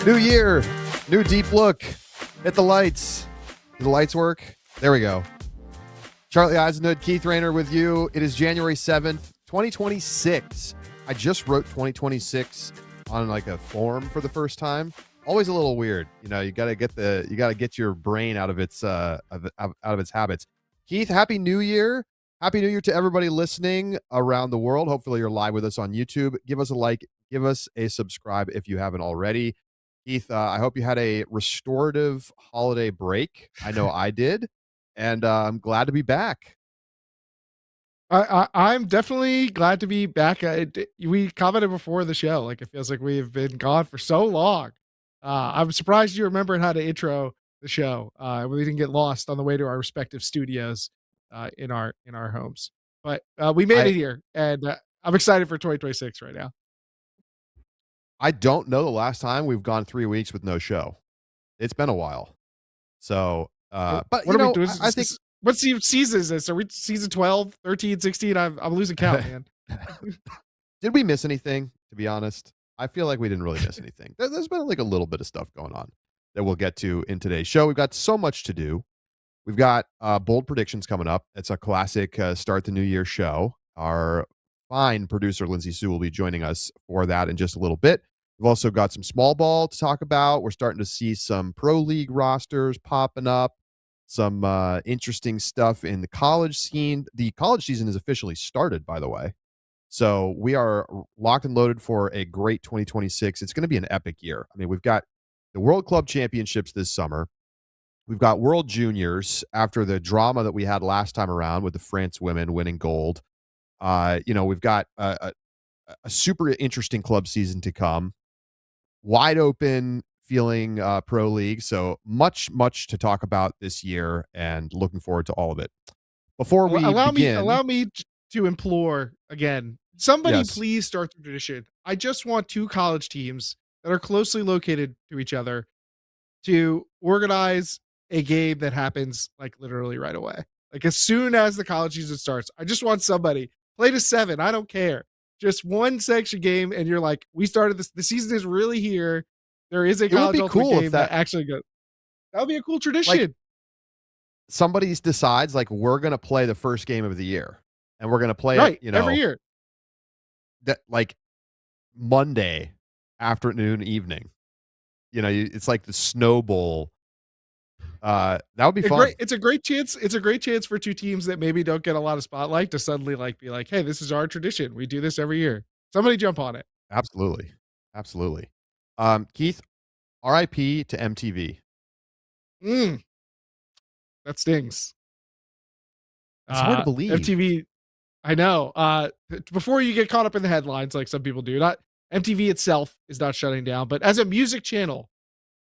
New year, new deep look. Hit the lights. Do the lights work? There we go. Charlie Eisenhood, Keith Raynor with you. It is January 7th, 2026. I just wrote 2026 on like a form for the first time. Always a little weird. You know, you got to get your brain out of its out of its habits. Keith, happy New Year. Happy New Year to everybody listening around the world. Hopefully you're live with us on YouTube. Give us a like, give us a subscribe if you haven't already. Keith, I hope you had a restorative holiday break. I know I did, and I'm glad to be back. I'm definitely glad to be back. We commented before the show, like it feels like we've been gone for so long. I'm surprised you remembered how to intro the show. We didn't get lost on the way to our respective studios in our homes, but we made it here, and I'm excited for 2026 right now. I don't know the last time we've gone 3 weeks with no show. It's been a while. So, but what you are know, we doing? I think what season is this? Are we season 12, 13, 16? I'm losing count, man. Did we miss anything, to be honest? I feel like we didn't really miss anything. There's been like a little bit of stuff going on that we'll get to in today's show. We've got so much to do. We've got bold predictions coming up. It's a classic start the new year show. Our fine producer, Lindsay Soo, will be joining us for that in just a little bit. We've also got some small ball to talk about. We're starting to see some pro league rosters popping up, some interesting stuff in the college scene. The college season is officially started, by the way. So we are locked and loaded for a great 2026. It's going to be an epic year. I mean, we've got the World Club Championships this summer. We've got World Juniors after the drama that we had last time around with the France women winning gold. We've got a super interesting club season to come. Wide open feeling pro league. So much to talk about this year, and looking forward to all of it. Before we begin, allow me to implore again. Somebody Yes. please start the tradition. I just want two college teams that are closely located to each other to organize a game that happens like literally right away. Like as soon as the college season starts, I just want somebody play to 7. I don't care. Just one section game, and you're like, we started this. The season is really here. There is a college ultimate game that actually goes. That would be a cool tradition. Like, somebody decides like we're gonna play the first game of the year, and we're gonna play it, every year. That like Monday afternoon, evening. It's like the Snow Bowl. That would be fun. It's a great chance. It's a great chance for two teams that maybe don't get a lot of spotlight to suddenly like be like, hey, this is our tradition. We do this every year. Somebody jump on it. Absolutely. Keith, RIP to MTV. That stings. It's hard to believe. MTV, I know. Before you get caught up in the headlines like some people do, not MTV itself is not shutting down, but as a music channel,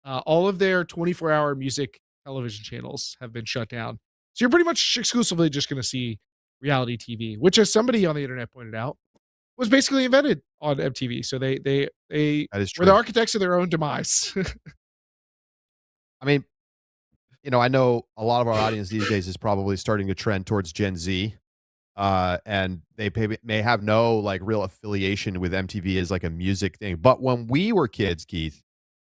all of their 24-hour music television channels have been shut down. So you're pretty much exclusively just going to see reality TV, which, as somebody on the internet pointed out, was basically invented on MTV. So they were the architects of their own demise. I mean, I know a lot of our audience these days is probably starting to trend towards Gen Z, and they may have no like real affiliation with MTV as like a music thing. But when we were kids, Keith,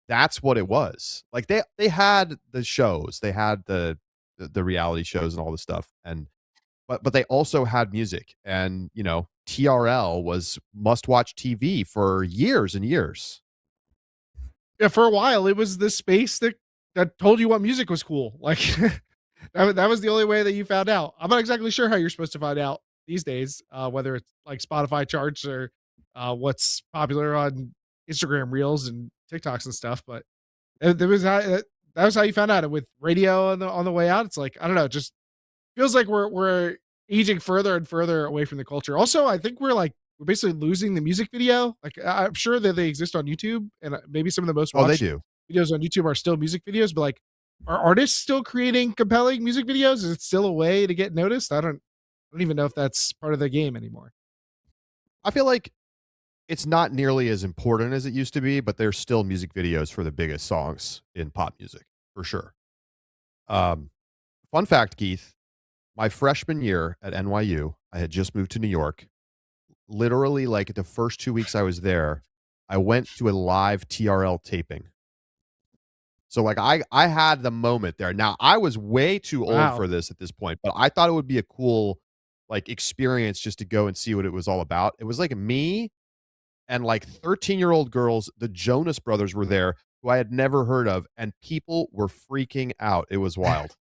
that's what it was. Like they had the shows, they had the reality shows and all this stuff, but they also had music, and TRL was must-watch TV for years and years. Yeah, for a while it was the space that told you what music was cool. Like that was the only way that you found out. I'm not exactly sure how you're supposed to find out these days, whether it's like Spotify charts or what's popular on Instagram Reels and TikToks and stuff. But that was how you found out. And with radio on the way out, it's like, I don't know, it just feels like we're aging further and further away from the culture. Also, I think we're basically losing the music video. Like I'm sure that they exist on YouTube, and maybe some of the most watched videos on YouTube are still music videos, but like, are artists still creating compelling music videos? Is it still a way to get noticed? I don't even know if that's part of the game anymore. I feel like it's not nearly as important as it used to be, but there's still music videos for the biggest songs in pop music, for sure. Fun fact, Keith, my freshman year at NYU, I had just moved to New York. Literally, like the first 2 weeks I was there, I went to a live TRL taping So like I had the moment there. Now I was way too old Wow. for this at this point, but I thought it would be a cool like experience just to go and see what it was all about. It was like me and like 13-year-old girls, the Jonas Brothers were there, who I had never heard of, and people were freaking out. It was wild.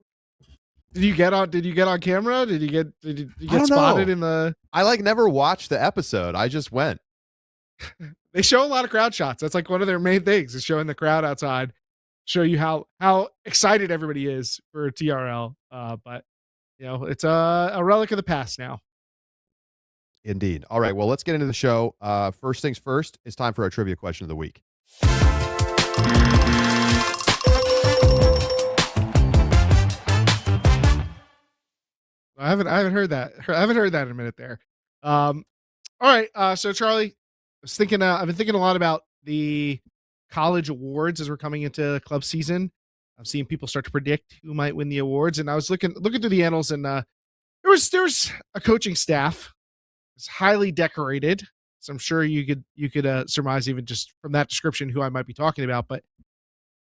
Did you get on camera? Did you I get don't spotted know. in the I like never watched the episode. I just went. they show a lot of crowd shots. That's like one of their main things is showing the crowd outside, show you how excited everybody is for TRL. But it's a relic of the past now. Indeed. All right. Well, let's get into the show. First things first, it's time for our trivia question of the week. I haven't heard that. I haven't heard that in a minute there. All right. So Charlie, I was thinking. I've been thinking a lot about the college awards as we're coming into club season. I'm seeing people start to predict who might win the awards, and I was looking through the annals, and there was a coaching staff. It's highly decorated, so I'm sure you could surmise even just from that description who I might be talking about. But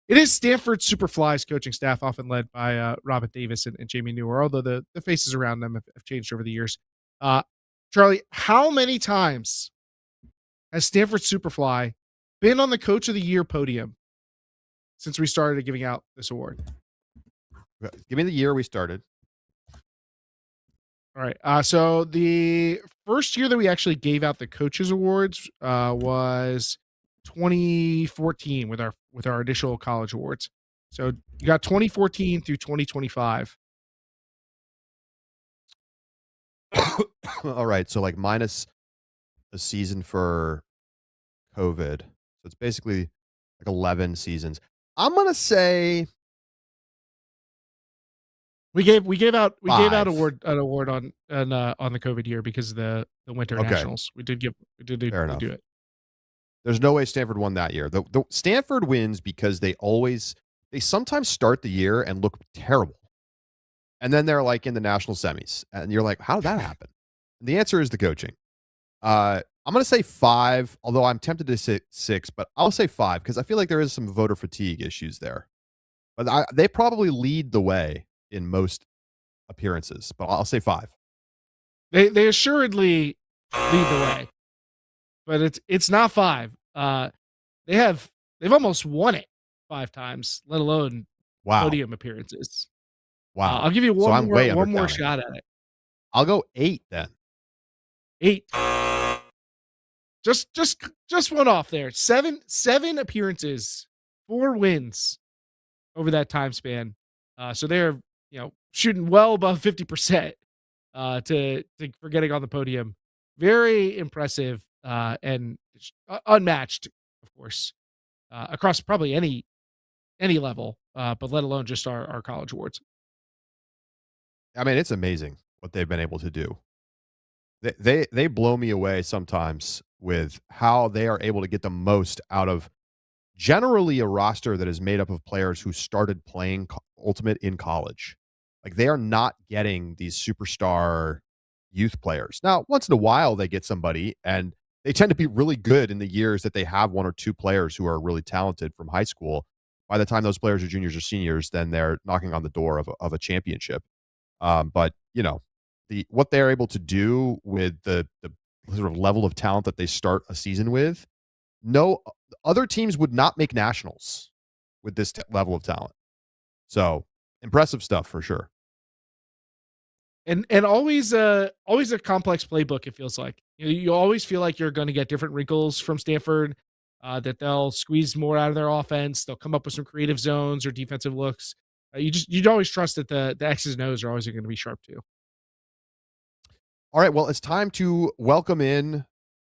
it is Stanford Superfly's coaching staff, often led by Robert Davis and Jamie Newer, although the faces around them have changed over the years. Uh, Charlie, how many times has Stanford Superfly been on the Coach of the Year podium since we started giving out this award? Give me the year we started. All right. So the first year that we actually gave out the coaches awards was 2014 with our initial college awards. So you got 2014 through 2025. All right. So like minus a season for COVID. So it's basically like 11 seasons. I'm going to say We gave out five. an award on the COVID year because of the Winter Okay. Nationals. We did Fair enough. do it. There's no way Stanford won that year. The Stanford wins because they sometimes start the year and look terrible. And then they're like in the national semis. And you're like, how did that happen? And the answer is the coaching. I'm going to say 5, although I'm tempted to say 6, but I'll say 5 because I feel like there is some voter fatigue issues there. But they probably lead the way in most appearances, but I'll say 5. They assuredly lead the way, but it's not 5. They've almost won it 5 times, let alone Wow. podium appearances. Wow. I'll give you So I'm way one more undercounting. shot at it. I'll go 8 then. 8. Just one off there. 7 appearances, 4 wins over that time span. So they're shooting well above 50% to for getting on the podium. Very impressive and unmatched, of course, across probably any level, but let alone just our college awards. I mean, it's amazing what they've been able to do. They blow me away sometimes with how they are able to get the most out of generally a roster that is made up of players who started playing Ultimate in college. Like they are not getting these superstar youth players. Now, once in a while they get somebody and they tend to be really good in the years that they have 1 or 2 players who are really talented from high school. By the time those players are juniors or seniors, then they're knocking on the door of a championship. But what they're able to do with the sort of level of talent that they start a season with, no other teams would not make nationals with this level of talent. So impressive stuff for sure. And always a complex playbook. It feels like you always feel like you're going to get different wrinkles from Stanford. That they'll squeeze more out of their offense. They'll come up with some creative zones or defensive looks. You'd always trust that the X's and O's are always going to be sharp too. All right, well, it's time to welcome in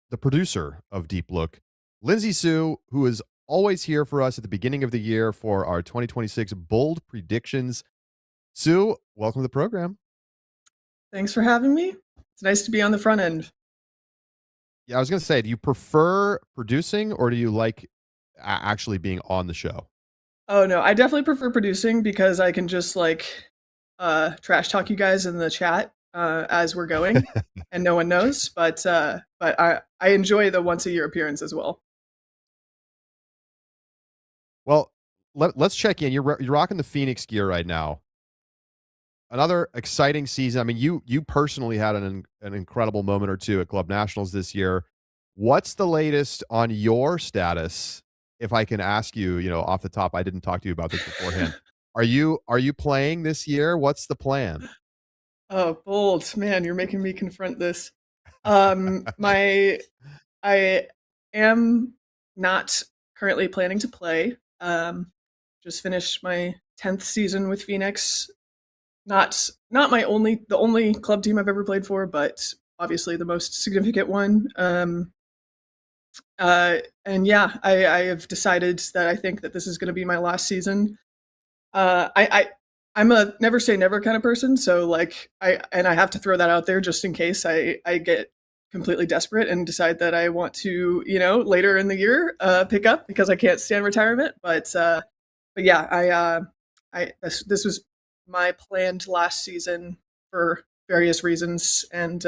the producer of Deep Look, Lindsay Soo, who is always here for us at the beginning of the year for our 2026 bold predictions. Sue, welcome to the program. Thanks for having me. It's nice to be on the front end. Yeah, I was going to say, do you prefer producing or do you like actually being on the show? Oh no, I definitely prefer producing because I can just trash talk you guys in the chat as we're going and no one knows. But I enjoy the once a year appearance as well. Well, let's check in. You're rocking the Phoenix gear right now. Another exciting season. I mean, you personally had an incredible moment or two at Club Nationals this year. What's the latest on your status? If I can ask you, off the top, I didn't talk to you about this beforehand. Are you playing this year? What's the plan? Oh, bold man, you're making me confront this. I am not currently planning to play. Just finished my 10th season with Phoenix. Not the only club team I've ever played for, but obviously the most significant one. And yeah, I have decided that I think that this is going to be my last season. I'm a never say never kind of person, so like I have to throw that out there just in case I get completely desperate and decide that I want to, later in the year pick up because I can't stand retirement. But yeah, this was my planned last season for various reasons, and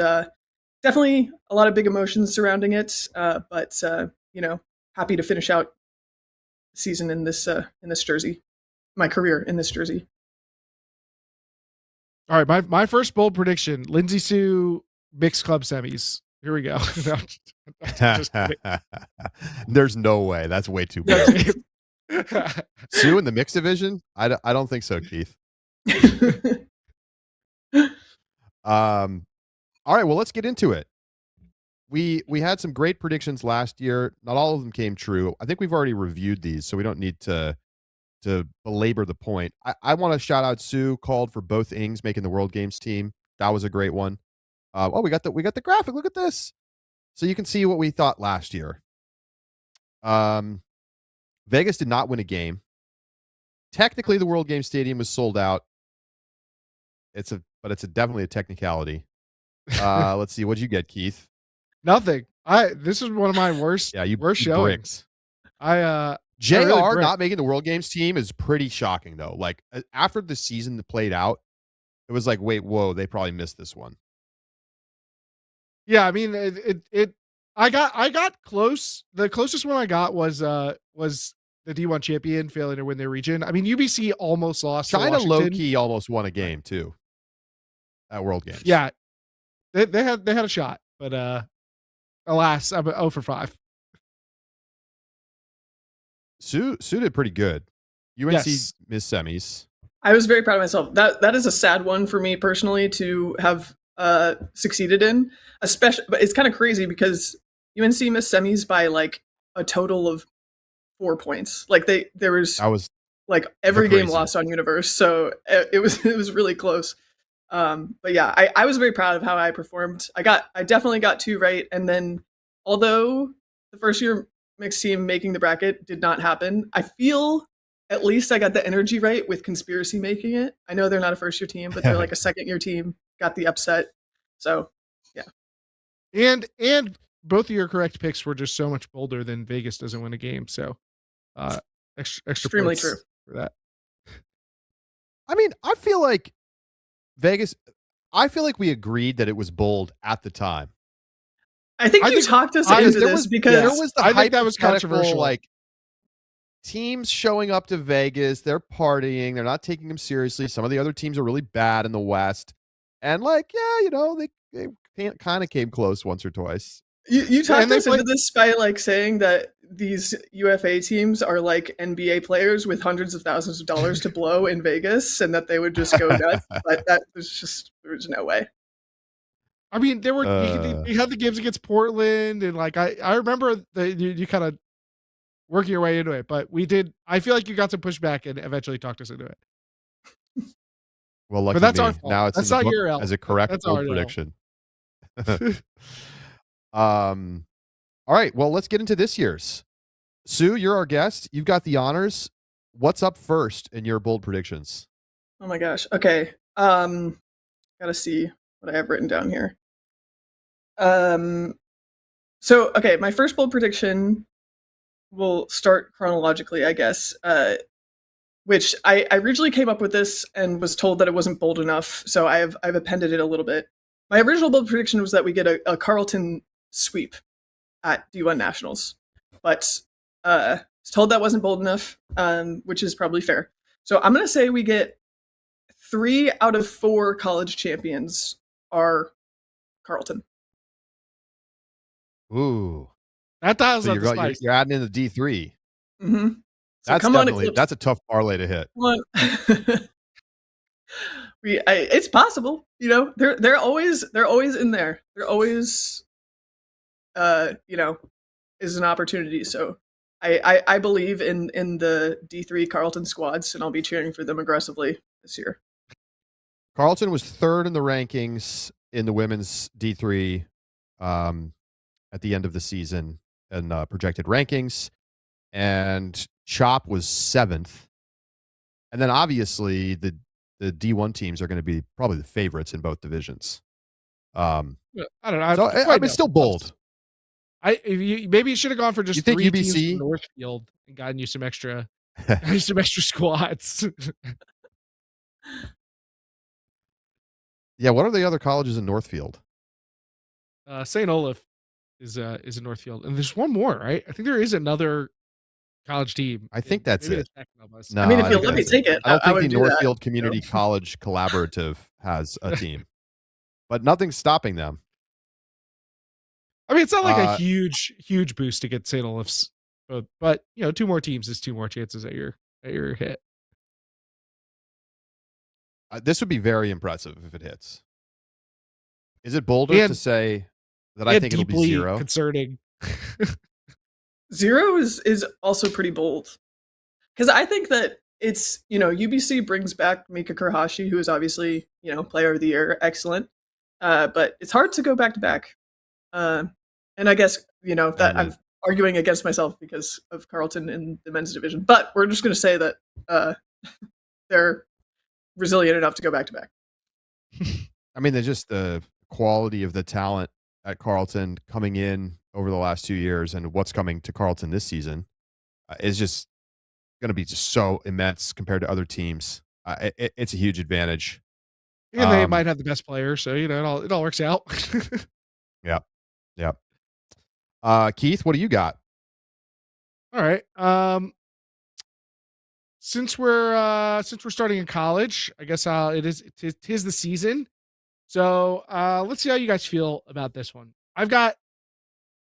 definitely a lot of big emotions surrounding it. But happy to finish out the season in this jersey, my career in this jersey. All right, my first bold prediction: Lindsay Soo mixed club semis. Here we go. Just There's no way. That's way too big. Sue in the mixed division? I don't think so, Keith. All right, well, let's get into it. We had some great predictions last year. Not all of them came true. I think we've already reviewed these, so we don't need to belabor the point. I want to shout out Sue, called for both Ings making the World Games team. That was a great one. We got the graphic. Look at this. So you can see what we thought last year. Vegas did not win a game. Technically, the World Games Stadium was sold out. But it's definitely a technicality. Let's see. What'd you get, Keith? Nothing. This is one of my worst. Yeah, worst showings. JR really not making the World Games team is pretty shocking, though. Like after the season that played out, it was like, wait, whoa, they probably missed this one. Yeah, I mean, I got close. The closest one I got was the D1 champion failing to win their region. I mean, UBC almost lost. China low key almost won a game too at World Games. Yeah, they had a shot, but alas, I'm 0 for 5. Sue did pretty good. UNC missed semis. I was very proud of myself. That is a sad one for me personally to have succeeded in, especially. But it's kind of crazy because UNC missed semis by like a total of 4 points. Like there was like every game lost on Universe, so it was really close. But yeah, I was very proud of how I performed. I definitely got 2 right, and then although the first year mixed team making the bracket did not happen, I feel at least I got the energy right with Conspiracy making it. I know they're not a first year team, but they're like a second year team. Got the upset, so yeah. And both of your correct picks were just so much bolder than Vegas doesn't win a game. So extra extremely true for that. I mean, I feel like we agreed that it was bold at the time. I think you talked us into this because there was the I think that was controversial. Like teams showing up to Vegas, they're partying, they're not taking them seriously. Some of the other teams are really bad in the West, and like, yeah, they kind of came close once or twice. You talked us into this by like saying that these UFA teams are like NBA players with hundreds of thousands of dollars to blow in Vegas, and that they would just go nuts. But there was no way. I mean, there were you had the games against Portland, and like I remember you kind of working your way into it, but we did. I feel like you got some pushback and eventually talked us into it. Well, lucky but that's me. Our fault. Now it's that's not your as a correct prediction. All right. Well, let's get into this year's. Sue, you're our guest. You've got the honors. What's up first in your bold predictions? Oh my gosh. Okay. Gotta see what I have written down here. So okay, my first bold prediction will start chronologically, I guess. Which I originally came up with this and was told that it wasn't bold enough, so I've appended it a little bit. My original bold prediction was that we get a Carleton sweep at D1 Nationals, but was told that wasn't bold enough, which is probably fair. So I'm going to say we get 3 out of 4 college champions are Carleton. Ooh. That dials So up the spice. you're adding in the D3. Mm-hmm. So That's come on, definitely, that's a tough parlay to hit. It's possible, you know. They're always in there. They're always, you know, is an opportunity. So I believe in the D3 Carleton squads, and I'll be cheering for them aggressively this year. Carleton was 3rd in the rankings in the women's D3 at the end of the season and projected rankings, and Chop was 7th. And then obviously the D1 teams are going to be probably the favorites in both divisions. I don't know. So it's still bold. Maybe you should have gone for just you think 3 UBC? teams from Northfield and gotten you some extra squads. Yeah, what are the other colleges in Northfield? St. Olaf is in Northfield, and there's one more, right? I think there is another college team. I think that's it. No, I mean, if you'll let me take it, I don't think the would Northfield Community College Collaborative has a team, but nothing's stopping them. I mean, it's not like a huge boost to get St. Olaf's, but you know, 2 more teams is 2 more chances at your hit. This would be very impressive if it hits. Is it bolder to say that I think it'll be 0? Concerning. 0 is also pretty bold, because I think that it's, you know, UBC brings back Mika Kurhashi, who is obviously, you know, player of the year, excellent, but it's hard to go back to back, and I guess, you know, that I'm arguing against myself because of Carleton in the men's division, but we're just going to say that they're resilient enough to go back to back. I mean, they're just the quality of the talent at Carleton coming in over the last 2 years and what's coming to Carleton this season is just going to be just so immense compared to other teams. It's a huge advantage. And they might have the best player, so, you know, it all works out. Yeah. Keith, what do you got? All right. Since we're starting in college, I guess tis the season. So let's see how you guys feel about this one. I've got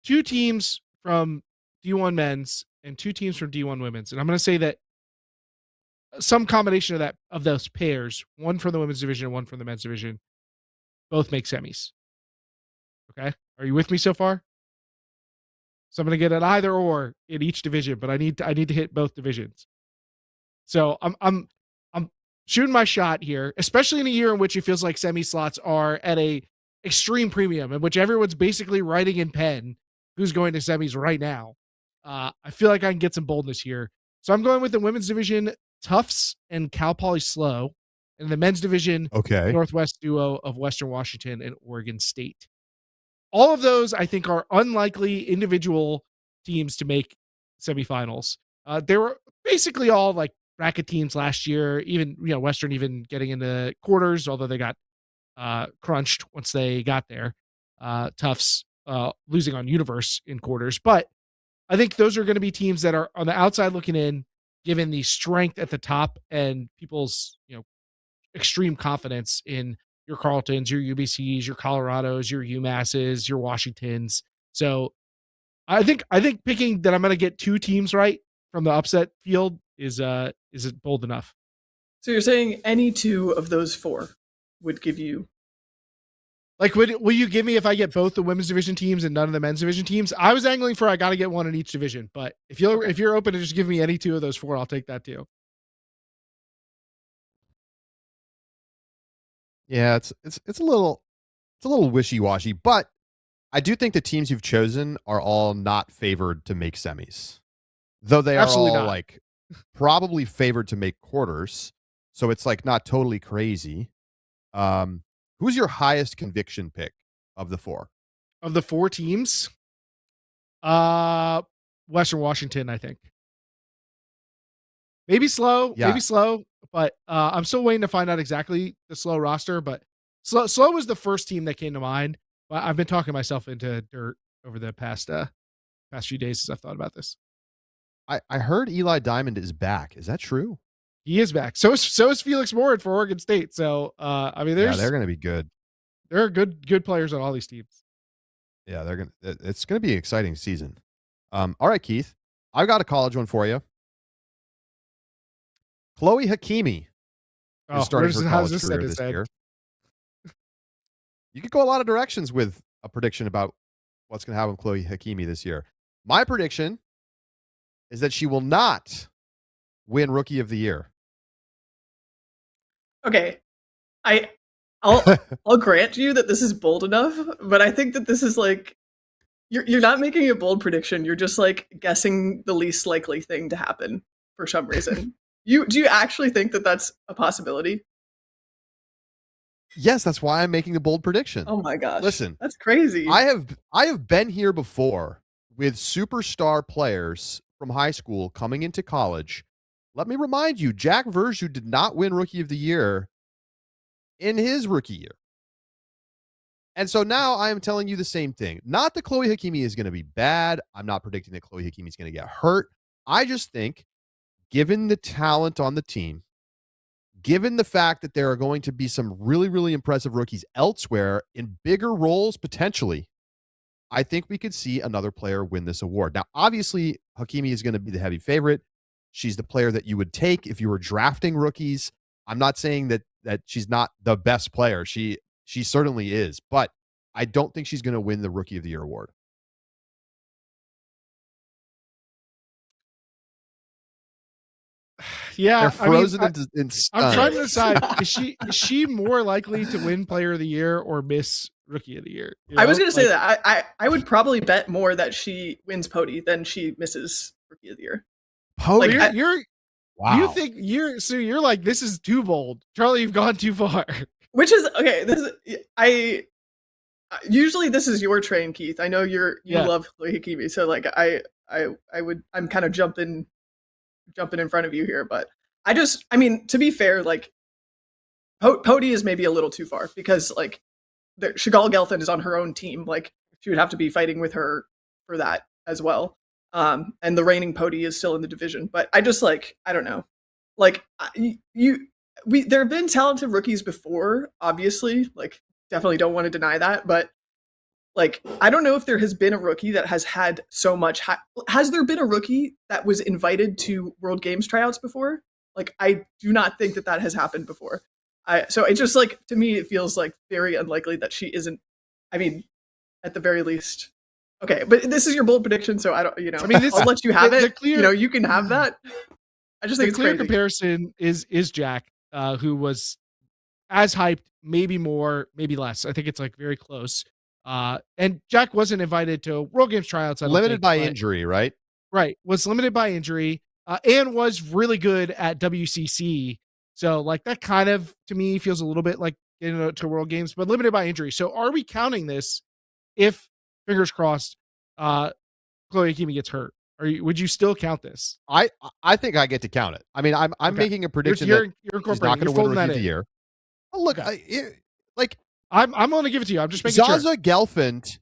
2 teams from D1 men's and 2 teams from D1 women's, and I'm going to say that some combination of those pairs, one from the women's division and one from the men's division, both make semis. Okay, are you with me so far? So I'm going to get an either or in each division, but I need to hit both divisions. So I'm shooting my shot here, especially in a year in which it feels like semi slots are at a extreme premium, in which everyone's basically writing in pen who's going to semis right now. I feel like I can get some boldness here. So I'm going with the women's division, Tufts and Cal Poly Slow, and the men's division, Northwest duo of Western Washington and Oregon State. All of those, I think, are unlikely individual teams to make semifinals. They were basically all like bracket teams last year, even, you know, Western even getting into quarters, although they got crunched once they got there. Tufts losing on Universe in quarters. But I think those are going to be teams that are on the outside looking in, given the strength at the top and people's, you know, extreme confidence in your Carletons, your UBCs, your Colorados, your UMasses, your Washingtons. So I think picking that I'm going to get 2 teams right from the upset field is it bold enough? So you're saying any 2 of those 4 would give you, like, will you give me if I get both the women's division teams and none of the men's division teams? I was angling for I got to get 1 in each division, but if you're open to just give me any 2 of those 4, I'll take that too. Yeah, it's a little wishy-washy, but I do think the teams you've chosen are all not favored to make semis. Though they are Absolutely all not. like probably favored to make quarters. So it's like not totally crazy. Who's your highest conviction pick of the 4? Of the 4 teams? Western Washington, I think. Maybe slow, but I'm still waiting to find out exactly the slow roster, but slow was the first team that came to mind. But I've been talking myself into dirt over the past few days as I've thought about this. I heard Eli Diamond is back. Is that true? He is back. So is Felix Morin for Oregon State. So I mean, Yeah, they're going to be good. There are good players on all these teams. Yeah, it's going to be an exciting season. All right, Keith, I've got a college one for you. Chloe Hakimi is starting her college career this year. You could go a lot of directions with a prediction about what's going to happen with Chloe Hakimi this year. My prediction is that she will not win Rookie of the Year. Okay, I'll grant you that this is bold enough, but I think that this is like you're not making a bold prediction. You're just like guessing the least likely thing to happen for some reason. Do you actually think that that's a possibility? Yes, that's why I'm making a bold prediction. Oh my gosh. Listen, that's crazy. I have been here before with superstar players from high school coming into college. Let me remind you, Jack Verju did not win Rookie of the Year in his rookie year. And so now I am telling you the same thing. Not that Chloe Hakimi is going to be bad. I'm not predicting that Chloe Hakimi is going to get hurt. I just think, given the talent on the team, given the fact that there are going to be some really, really impressive rookies elsewhere in bigger roles potentially, I think we could see another player win this award. Now, obviously, Hakimi is going to be the heavy favorite. She's the player that you would take if you were drafting rookies. I'm not saying that she's not the best player. She certainly is, but I don't think she's going to win the Rookie of the Year award. Yeah, they're frozen in stun. I'm trying to decide: is she more likely to win Player of the Year or miss Rookie of the Year? You know? I was going to say that I would probably bet more that she wins Pody than she misses Rookie of the Year. Pody, like, wow. You think you're like, this is too bold, Charlie. You've gone too far. Which is okay. Usually this is your train, Keith. I know you love Chloe Hakimi, so like I'm kind of jumping in front of you here, but I mean, to be fair, like Pody is maybe a little too far because like Chagall Gelfand is on her own team. Like she would have to be fighting with her for that as well. And the reigning Pody is still in the division, but I just like, I don't know, like there have been talented rookies before, obviously, like definitely don't want to deny that, but like, I don't know if there has been a rookie that has had so much. Has there been a rookie that was invited to World Games tryouts before? Like, I do not think that has happened before. So it just like, to me, it feels like very unlikely that she isn't. I mean, at the very least, okay. But this is your bold prediction, so I don't. I mean, I'll let you have it. You can have that. I just think it's clear crazy. Comparison is Jack, who was as hyped, maybe more, maybe less. I think it's like very close. And Jack wasn't invited to World Games tryouts. Limited by injury, right? Right. Was limited by injury, and was really good at WCC. So like that kind of, to me, feels a little bit like getting to World Games, but limited by injury. So are we counting this if, fingers crossed, Chloe Hakimi gets hurt? Would you still count this? I think I get to count it. I mean, I'm making a prediction that she's not going to win Rookie of the Year. Oh, look, I'm going to give it to you. I'm just making Zaza Gelfand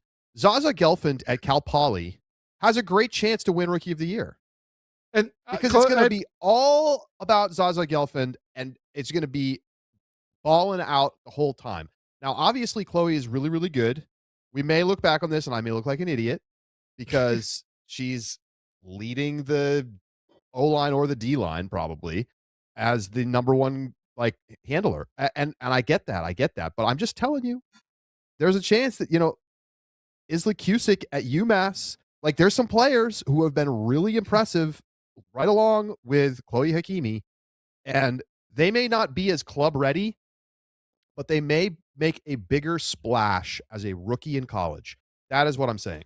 at Cal Poly has a great chance to win Rookie of the Year. And because it's going to be all about Zaza Gelfand, and it's going to be balling out the whole time. Now, obviously, Chloe is really, really good. We may look back on this, and I may look like an idiot because she's leading the O-line or the D-line probably as the number one like handler. And I get that. But I'm just telling you, there's a chance that, Isla Cusick at UMass, like there's some players who have been really impressive right along with Chloe Hakimi, and they may not be as club ready, but they may make a bigger splash as a rookie in college. That is what I'm saying.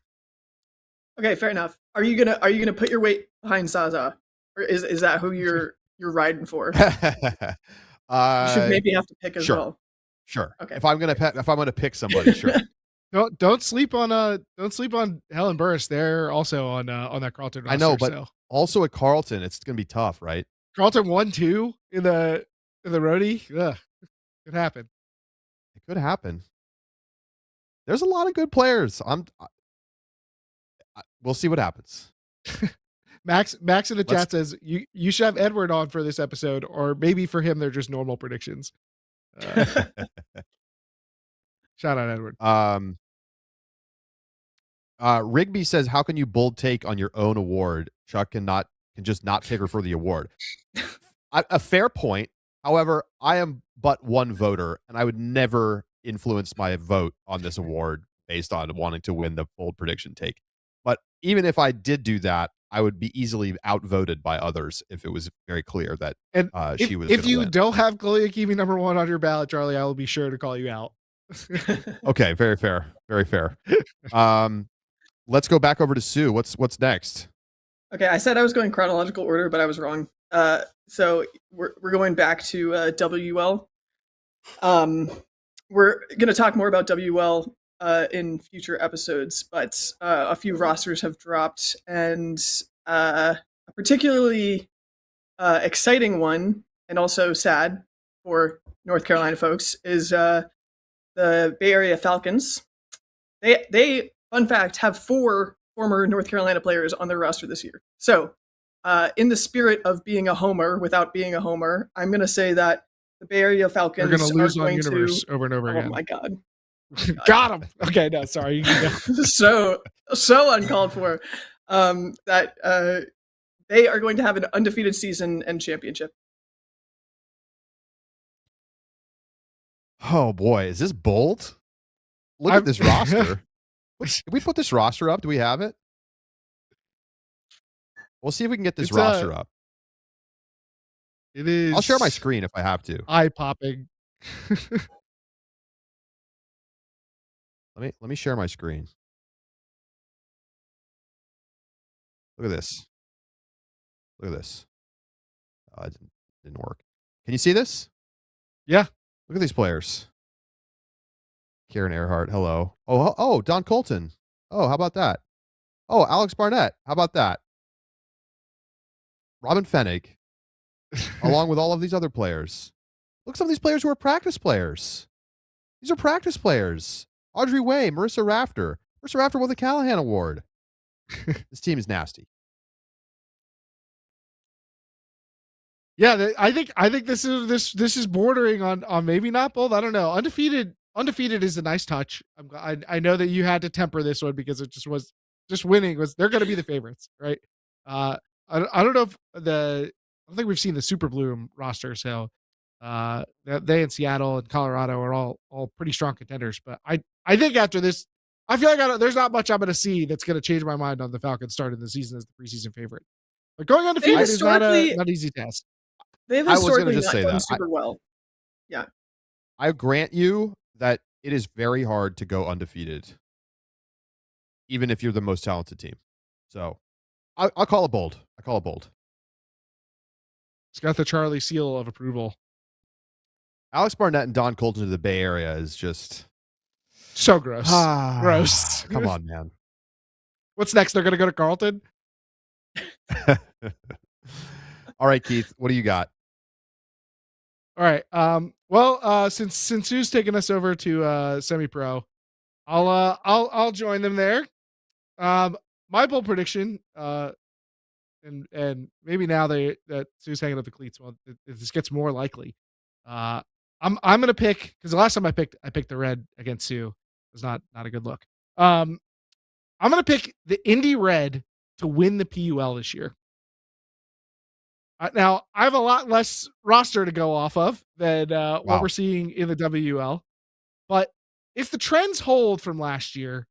Okay, fair enough. Are you gonna put your weight behind Zaza, or is that who you're riding for? You should maybe have to pick as well. Sure. Okay. If I'm gonna pick somebody, sure. Don't sleep on Helen Burris. They're also on that Carleton roster. I know, but also at Carleton, it's gonna be tough, right? Carleton 1-2 in the roadie. Ugh, could happen. It could happen. There's a lot of good players. We'll see what happens. Max in the chat says you should have Edward on for this episode, or maybe for him they're just normal predictions. Shout out Edward. Rigby says, "How can you bold take on your own award? Chuck can just not pick her for the award." A fair point. However, I am but one voter, and I would never influence my vote on this award based on wanting to win the bold prediction take. But even if I did do that, I would be easily outvoted by others if it was very clear that she was. If you win. don't have Chloe Akimi number 1 on your ballot, Charlie, I will be sure to call you out. Okay, very fair, very fair. Let's go back over to Sue. What's next? Okay, I said I was going chronological order, but I was wrong. So we're going back to WL. We're going to talk more about WL in future episodes, but a few rosters have dropped, and a particularly exciting one, and also sad for North Carolina folks, is the Bay Area Falcons. They fun fact, have 4 former North Carolina players on their roster this year. So, in the spirit of being a homer without being a homer, I'm going to say that the Bay Area Falcons are going to lose on Universe over and over again. Oh my God. Got him. Okay, no, sorry. so uncalled for. That they are going to have an undefeated season and championship. Oh boy, is this bold? Look at this roster. Can we put this roster up? Do we have it? We'll see if we can get this roster up. It is. I'll share my screen if I have to. Eye-popping. Let me share my screen. Look at this. Look at this. It didn't work. Can you see this? Yeah. Look at these players. Karen Earhart, hello. Oh, Don Colton. Oh, how about that? Oh, Alex Barnett. How about that? Robin Fennig, along with all of these other players. Look at some of these players who are practice players. These are practice players. Audrey Way, Marissa Rafter. Marissa Rafter won the Callahan Award. This team is nasty. Yeah, I think this is bordering on maybe not bold. I don't know. Undefeated is a nice touch. I know that you had to temper this one because it just winning was they're going to be the favorites, right? I don't know if I don't think we've seen the Super Bloom roster, so they in Seattle and Colorado are all pretty strong contenders. But I think after this, I feel like there's not much I'm going to see that's going to change my mind on the Falcons starting the season as the preseason favorite. But going undefeated is not an easy task. They've historically not done super well. Yeah. I grant you that it is very hard to go undefeated, even if you're the most talented team. So I'll call it bold. I call it bold. It's got the Charlie seal of approval. Alex Barnett and Don Colton to the Bay Area is just so gross. Gross. Come on, man. What's next? They're going to go to Carlton? All right, Keith, what do you got? All right. Well, since Sue's taking us over to semi-pro, I'll join them there. My bold prediction, and maybe now that Sue's hanging up the cleats, well, this gets more likely. I'm gonna pick, because the last time I picked the red against Sue. It was not a good look. I'm gonna pick the Indy Red to win the PUL this year. Now, I have a lot less roster to go off of than what we're seeing in the WL. But if the trends hold from last year,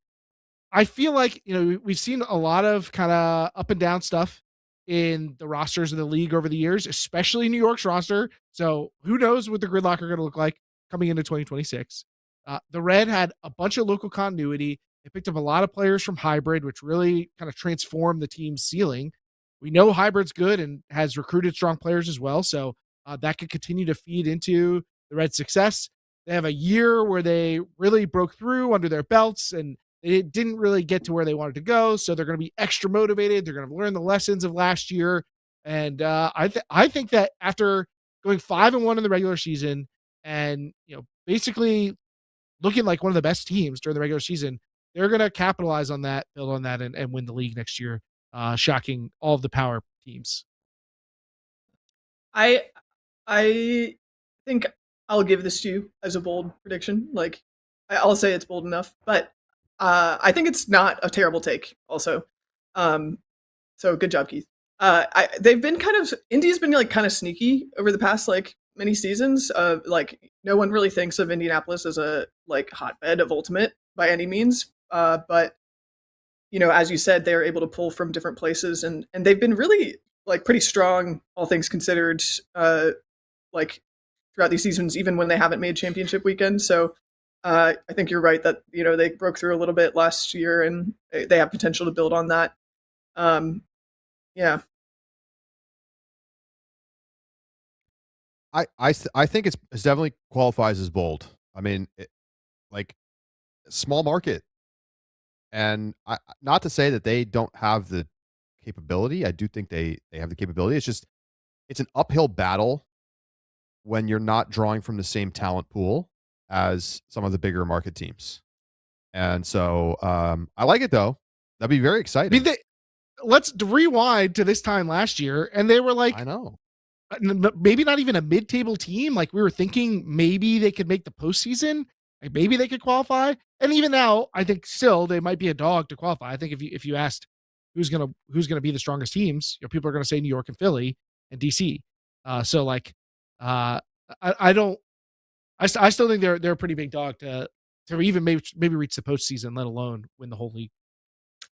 I feel like, we've seen a lot of kind of up and down stuff in the rosters of the league over the years, especially New York's roster. So who knows what the gridlock are going to look like coming into 2026. The Red had a bunch of local continuity. They picked up a lot of players from Hybrid, which really kind of transformed the team's ceiling. We know Hybrid's good and has recruited strong players as well, so that could continue to feed into the Reds' success. They have a year where they really broke through under their belts, and they didn't really get to where they wanted to go, so they're going to be extra motivated. They're going to learn the lessons of last year, and I think that after going 5-1 in the regular season and basically looking like one of the best teams during the regular season, they're going to capitalize on that, build on that, and win the league next year. shocking all of the power teams. I I think I'll give this to you as a bold prediction. Like, I'll say it's bold enough, but I think it's not a terrible take. Also, um, so good job, Keith. They've been Indy's been like kind of sneaky over the past like many seasons. Like no one really thinks of Indianapolis as a like hotbed of ultimate by any means. But you know, as you said, they're able to pull from different places, and they've been really like pretty strong, all things considered. Like throughout these seasons, even when they haven't made championship weekend. So I think you're right that you know they broke through a little bit last year, and they have potential to build on that. Yeah. I think it's definitely qualifies as bold. I mean, like small market, and not to say that they don't have the capability. I do think they have the capability. It's just it's an uphill battle when you're not drawing from the same talent pool as some of the bigger market teams. And so I like it though. That'd be very exciting. Let's rewind to this time last year, and they were like, I know. Maybe not even a mid-table team. Like we were thinking maybe they could make the postseason. Like maybe they could qualify. And even now, I think still they might be a dog to qualify. I think if you asked who's gonna be the strongest teams, you know, people are gonna say New York and Philly and DC. So like I don't I still think they're a pretty big dog to even maybe reach the postseason, let alone win the whole league.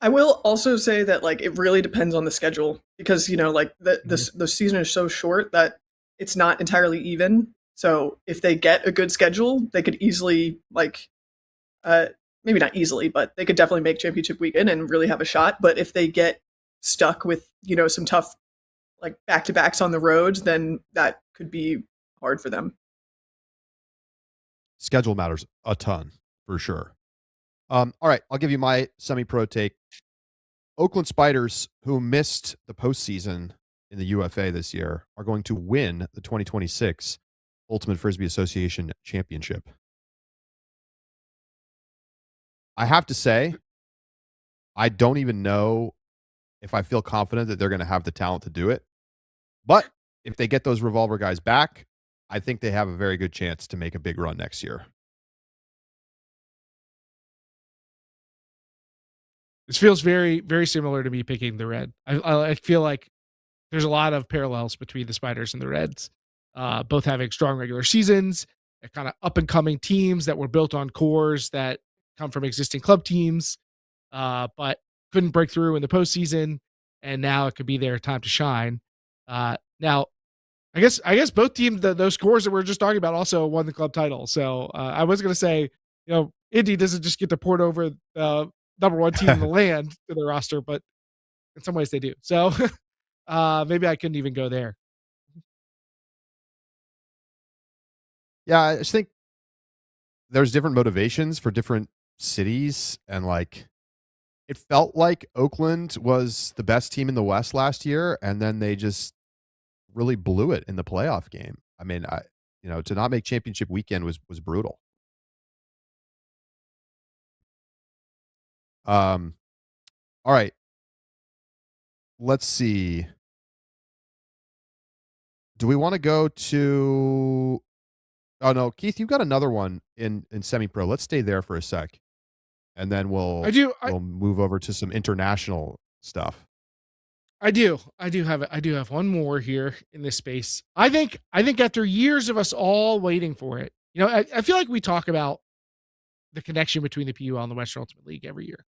I will also say that like it really depends on the schedule because you know like the season is so short that it's not entirely even. So if they get a good schedule, they could easily like maybe not easily, but they could definitely make championship weekend and really have a shot. But if they get stuck with you know some tough like back-to-backs on the road, then that could be hard for them. Schedule matters a ton for sure. All right, I'll give you my semi-pro take. Oakland Spiders, who missed the postseason in the UFA this year, are going to win the 2026 Ultimate Frisbee Association Championship. I have to say, I don't even know if I feel confident that they're going to have the talent to do it. But if they get those revolver guys back, I think they have a very good chance to make a big run next year. This feels very, very similar to me picking the Red. I feel like there's a lot of parallels between the Spiders and the Reds, both having strong regular seasons, kind of up and coming teams that were built on cores that come from existing club teams, but couldn't break through in the postseason, and now it could be their time to shine. Now, I guess both teams, those cores that we are just talking about, also won the club title. So I was going to say, you know, Indy doesn't just get to port over number one team in the land to their roster, but in some ways they do. So maybe I couldn't even go there. Yeah, I just think there's different motivations for different cities, and like it felt like Oakland was the best team in the West last year, and then they just really blew it in the playoff game. I mean, to not make championship weekend was brutal. All right. Let's see. Do we want to go to Oh no, Keith, you've got another one in semi-pro. Let's stay there for a sec. And then we'll move over to some international stuff. I do have one more here in this space. I think after years of us all waiting for it, you know, I feel like we talk about the connection between the PUL and the Western Ultimate League every year.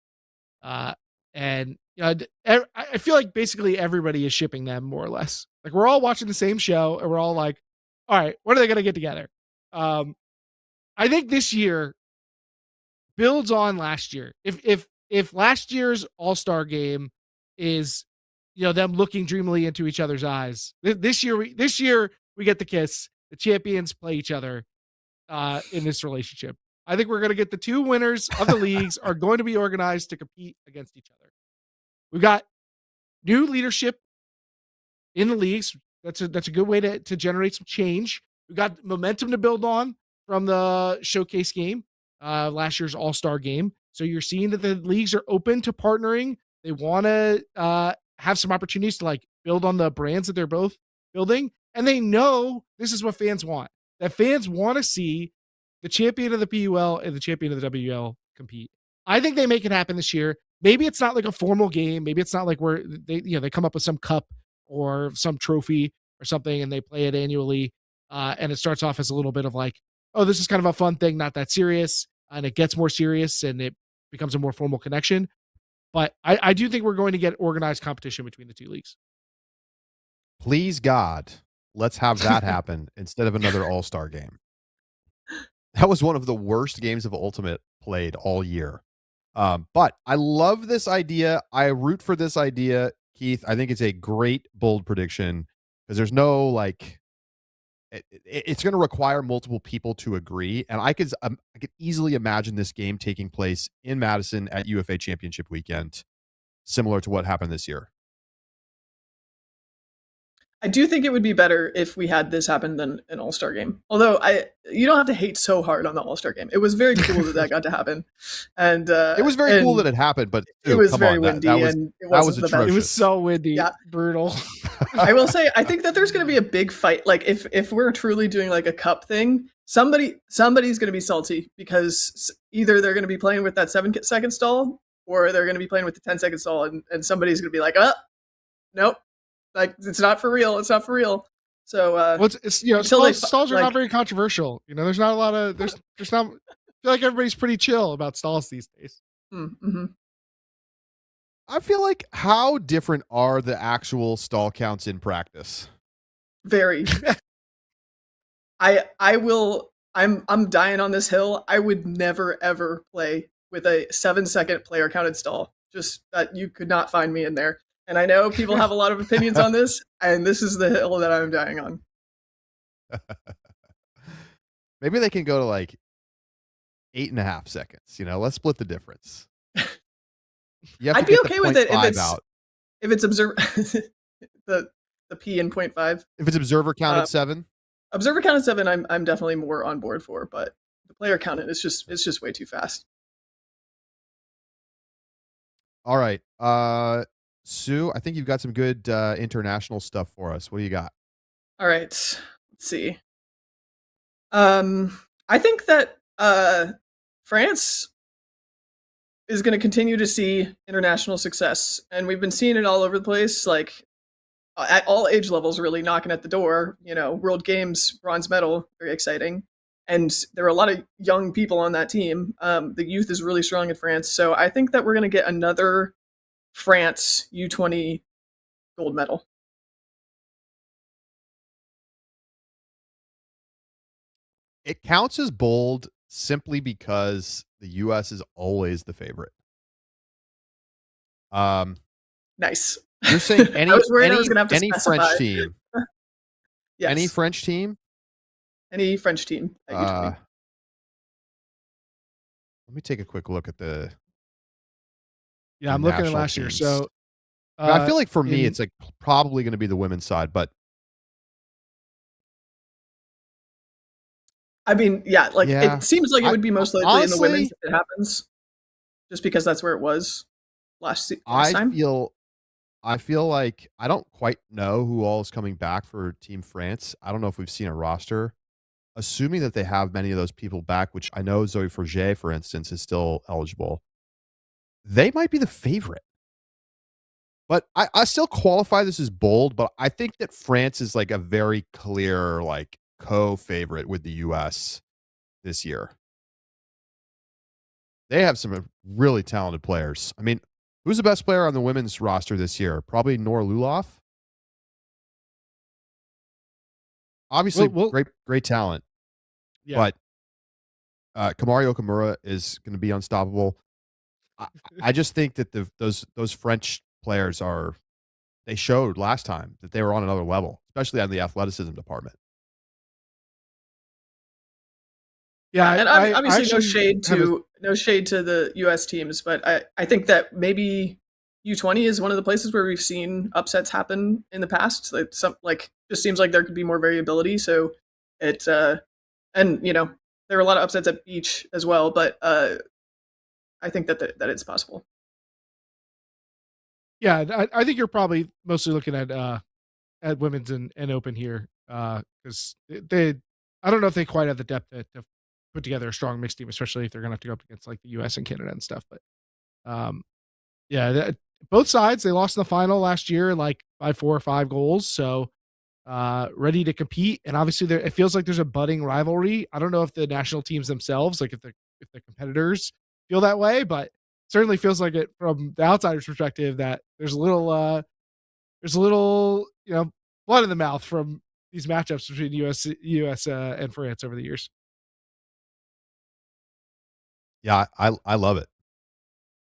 And you know, I feel like basically everybody is shipping them more or less. Like we're all watching the same show and we're all like, all right, when are they going to get together? I think this year builds on last year. If last year's All-Star game is, you know, them looking dreamily into each other's eyes, this year we get the kiss. The champions play each other in this relationship. I think we're going to get the two winners of the leagues are going to be organized to compete against each other. We've got new leadership in the leagues. That's a good way to generate some change. We've got momentum to build on from the showcase game, last year's All-Star game. So you're seeing that the leagues are open to partnering They want to have some opportunities to like build on the brands that they're both building. And they know this is what fans want. That fans want to see the champion of the PUL and the champion of the WL compete. I think they make it happen this year. Maybe it's not like a formal game. Maybe it's not like where they come up with some cup or some trophy or something and they play it annually. And it starts off as a little bit of like, oh, this is kind of a fun thing, not that serious. And it gets more serious and it becomes a more formal connection. But I do think we're going to get organized competition between the two leagues. Please God, let's have that happen instead of another All-Star game. That was one of the worst games of Ultimate played all year. But I love this idea. I root for this idea, Keith. I think it's a great, bold prediction because there's no like, it's going to require multiple people to agree. And I could easily imagine this game taking place in Madison at UFA Championship weekend, similar to what happened this year. I do think it would be better if we had this happen than an All-Star game. Although you don't have to hate so hard on the All-Star game. It was very cool that got to happen, and it was very cool that it happened. But it was very windy, and it was atrocious. It was so windy, brutal. I will say, I think that there's going to be a big fight. Like if we're truly doing like a cup thing, somebody's going to be salty because either they're going to be playing with that 7-second stall, or they're going to be playing with the 10-second stall, and somebody's going to be like, nope. Like it's not for real. It's not for real. So well, it's stalls are not very controversial. There's not a lot of there's not. I feel like everybody's pretty chill about stalls these days. Mm-hmm. I feel like how different are the actual stall counts in practice? Very. I'm dying on this hill. I would never ever play with a 7-second player counted stall. Just that you could not find me in there. And I know people have a lot of opinions on this, and this is the hill that I'm dying on. Maybe they can go to like 8.5 seconds. Let's split the difference. I'd be okay with it if it's observer the P in 0.5. If it's observer counted 7. Observer counted 7, I'm definitely more on board for, but the player counted it's just way too fast. All right. Sue, I think you've got some good international stuff for us. What do you got? All right. Let's see. I think that France is going to continue to see international success, and we've been seeing it all over the place, like at all age levels, really knocking at the door. World Games bronze medal, very exciting, and there are a lot of young people on that team. The youth is really strong in France, so I think that we're going to get another France U20 gold medal. It counts as bold simply because the U.S. is always the favorite. Nice. You're saying any specify. French team? Yes. Any French team? Any French team. Let me take a quick look at the. Yeah, I'm looking at last year. So I feel like for me, it's like probably going to be the women's side, but I mean, it seems like it would be most likely honestly, in the women's if it happens, just because that's where it was last time. I feel like I don't quite know who all is coming back for Team France. I don't know if we've seen a roster. Assuming that they have many of those people back, which I know Zoe Forget, for instance, is still eligible. They might be the favorite. But I still qualify this as bold, but I think that France is like a very clear like co-favorite with the US this year. They have some really talented players. I mean, who's the best player on the women's roster this year? Probably Nora Luloff. Obviously, great talent. Yeah. But Kamari Okamura is going to be unstoppable. I just think that those French players they showed last time that they were on another level, especially on the athleticism department. Yeah, and obviously no shade to the U.S. teams, but I think that maybe U20 is one of the places where we've seen upsets happen in the past. Just seems like there could be more variability. So and there were a lot of upsets at beach as well, but I think that it's possible. Yeah, I think you're probably mostly looking at women's and open here, because they I don't know if they quite have the depth to put together a strong mixed team, especially if they're gonna have to go up against like the US and Canada and stuff. But yeah, both sides, they lost in the final last year like by 4 or 5 goals. So ready to compete. And obviously it feels like there's a budding rivalry. I don't know if the national teams themselves, like if the competitors feel that way, but certainly feels like it from the outsider's perspective that there's a little, blood in the mouth from these matchups between US and France over the years. Yeah, I love it.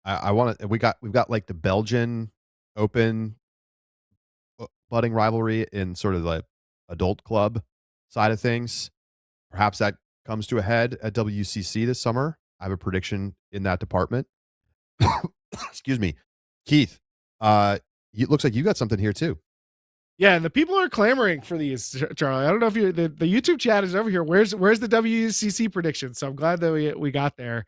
I want to. We've got like the Belgian Open budding rivalry in sort of the adult club side of things. Perhaps that comes to a head at WCC this summer. I have a prediction in that department. Excuse me, Keith. It looks like you got something here too. Yeah, and the people are clamoring for these, Charlie. I don't know if the YouTube chat is over here. Where's the WCC prediction? So I'm glad that we got there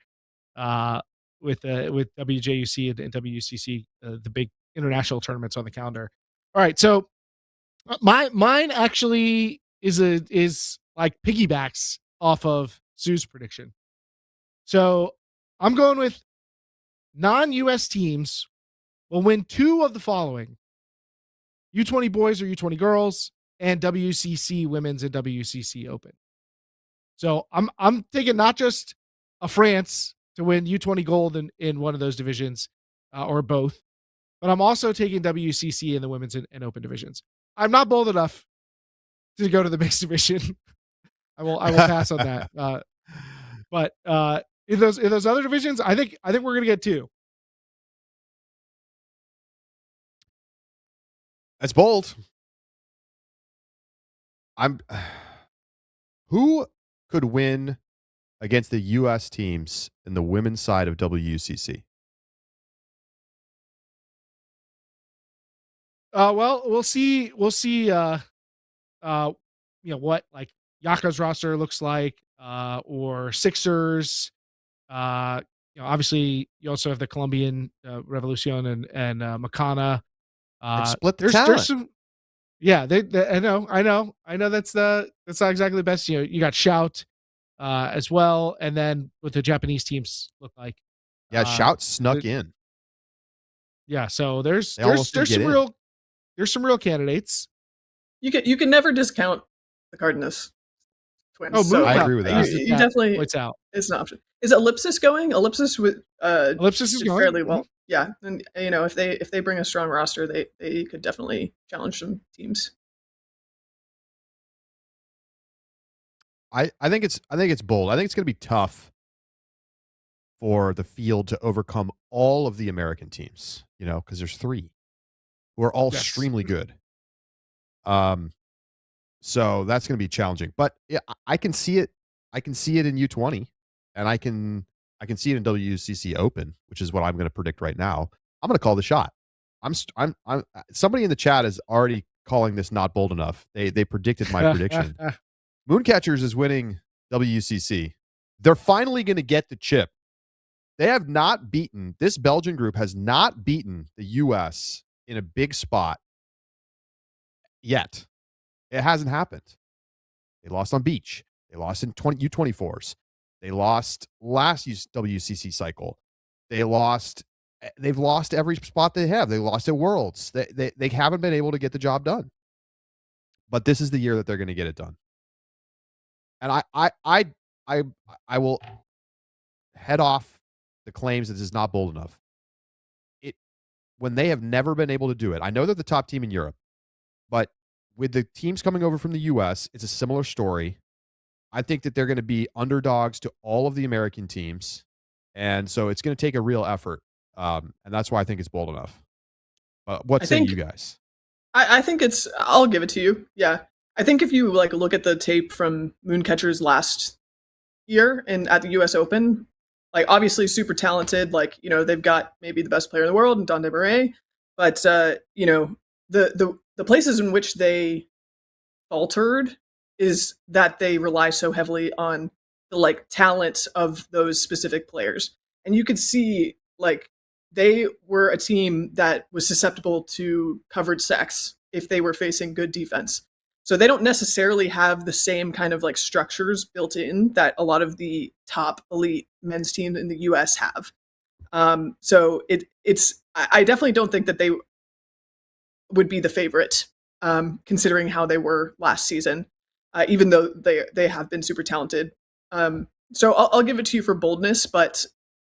with WJUC and WCC, the big international tournaments on the calendar. All right, so mine actually is like piggybacks off of Soo's prediction. So I'm going with non-US teams will win 2 of the following: U20 boys or U20 girls, and WCC women's and WCC open. So I'm taking not just a France to win U20 gold in one of those divisions, or both, but I'm also taking WCC in the women's and open divisions. I'm not bold enough to go to the mixed division. I will pass on that. But in those other divisions, I think we're gonna get 2. That's bold. Who could win against the U.S. teams in the women's side of WCC? Well, we'll see. What like Yaka's roster looks like, or Sixers. Obviously you also have the Colombian Revolucion and Makana. Split the talent. There's some. Yeah, I know. That's not exactly the best. You got Shout as well, and then what the Japanese teams look like. Yeah, Shout snuck in. Yeah, so there's some real candidates. You can never discount the Cardenas twins. Oh, so I agree with that. You definitely, it's out. It's an option. Is Ellipsis going? Ellipsis is going fairly well. Mm-hmm. Yeah, and if they bring a strong roster, they could definitely challenge some teams. I think it's bold. I think it's going to be tough for the field to overcome all of the American teams, because there's 3 who are all extremely good. So that's going to be challenging. But yeah, I can see it. I can see it in U20, and I can see it in WCC Open, which is what I'm going to predict right now. I'm going to call the shot. I'm somebody in the chat is already calling this not bold enough. They predicted my prediction. Mooncatchers is winning WCC. They're finally going to get the chip. They have not beaten, this Belgian group has not beaten the U.S. in a big spot yet. It hasn't happened. They lost on beach. They lost in U24s. They lost last WCC cycle. They've lost every spot they have. They lost at Worlds. They haven't been able to get the job done. But this is the year that they're going to get it done. And I will head off the claims that this is not bold enough. When they have never been able to do it. I know they're the top team in Europe, but with the teams coming over from the U.S., it's a similar story. I think that they're going to be underdogs to all of the American teams, and so it's going to take a real effort, and that's why I think it's bold enough. What say you guys? I think I'll give it to you. Yeah, I think if you look at the tape from Mooncatchers last year and at the U.S. Open, obviously super talented. They've got maybe the best player in the world in Don Desmarais, but the places in which they faltered is that they rely so heavily on the talent of those specific players. And you could see they were a team that was susceptible to covered sacks if they were facing good defense. So they don't necessarily have the same kind of like structures built in that a lot of the top elite men's teams in the US have. So I definitely don't think that they would be the favorite, considering how they were last season, even though they have been super talented. So I'll give it to you for boldness, but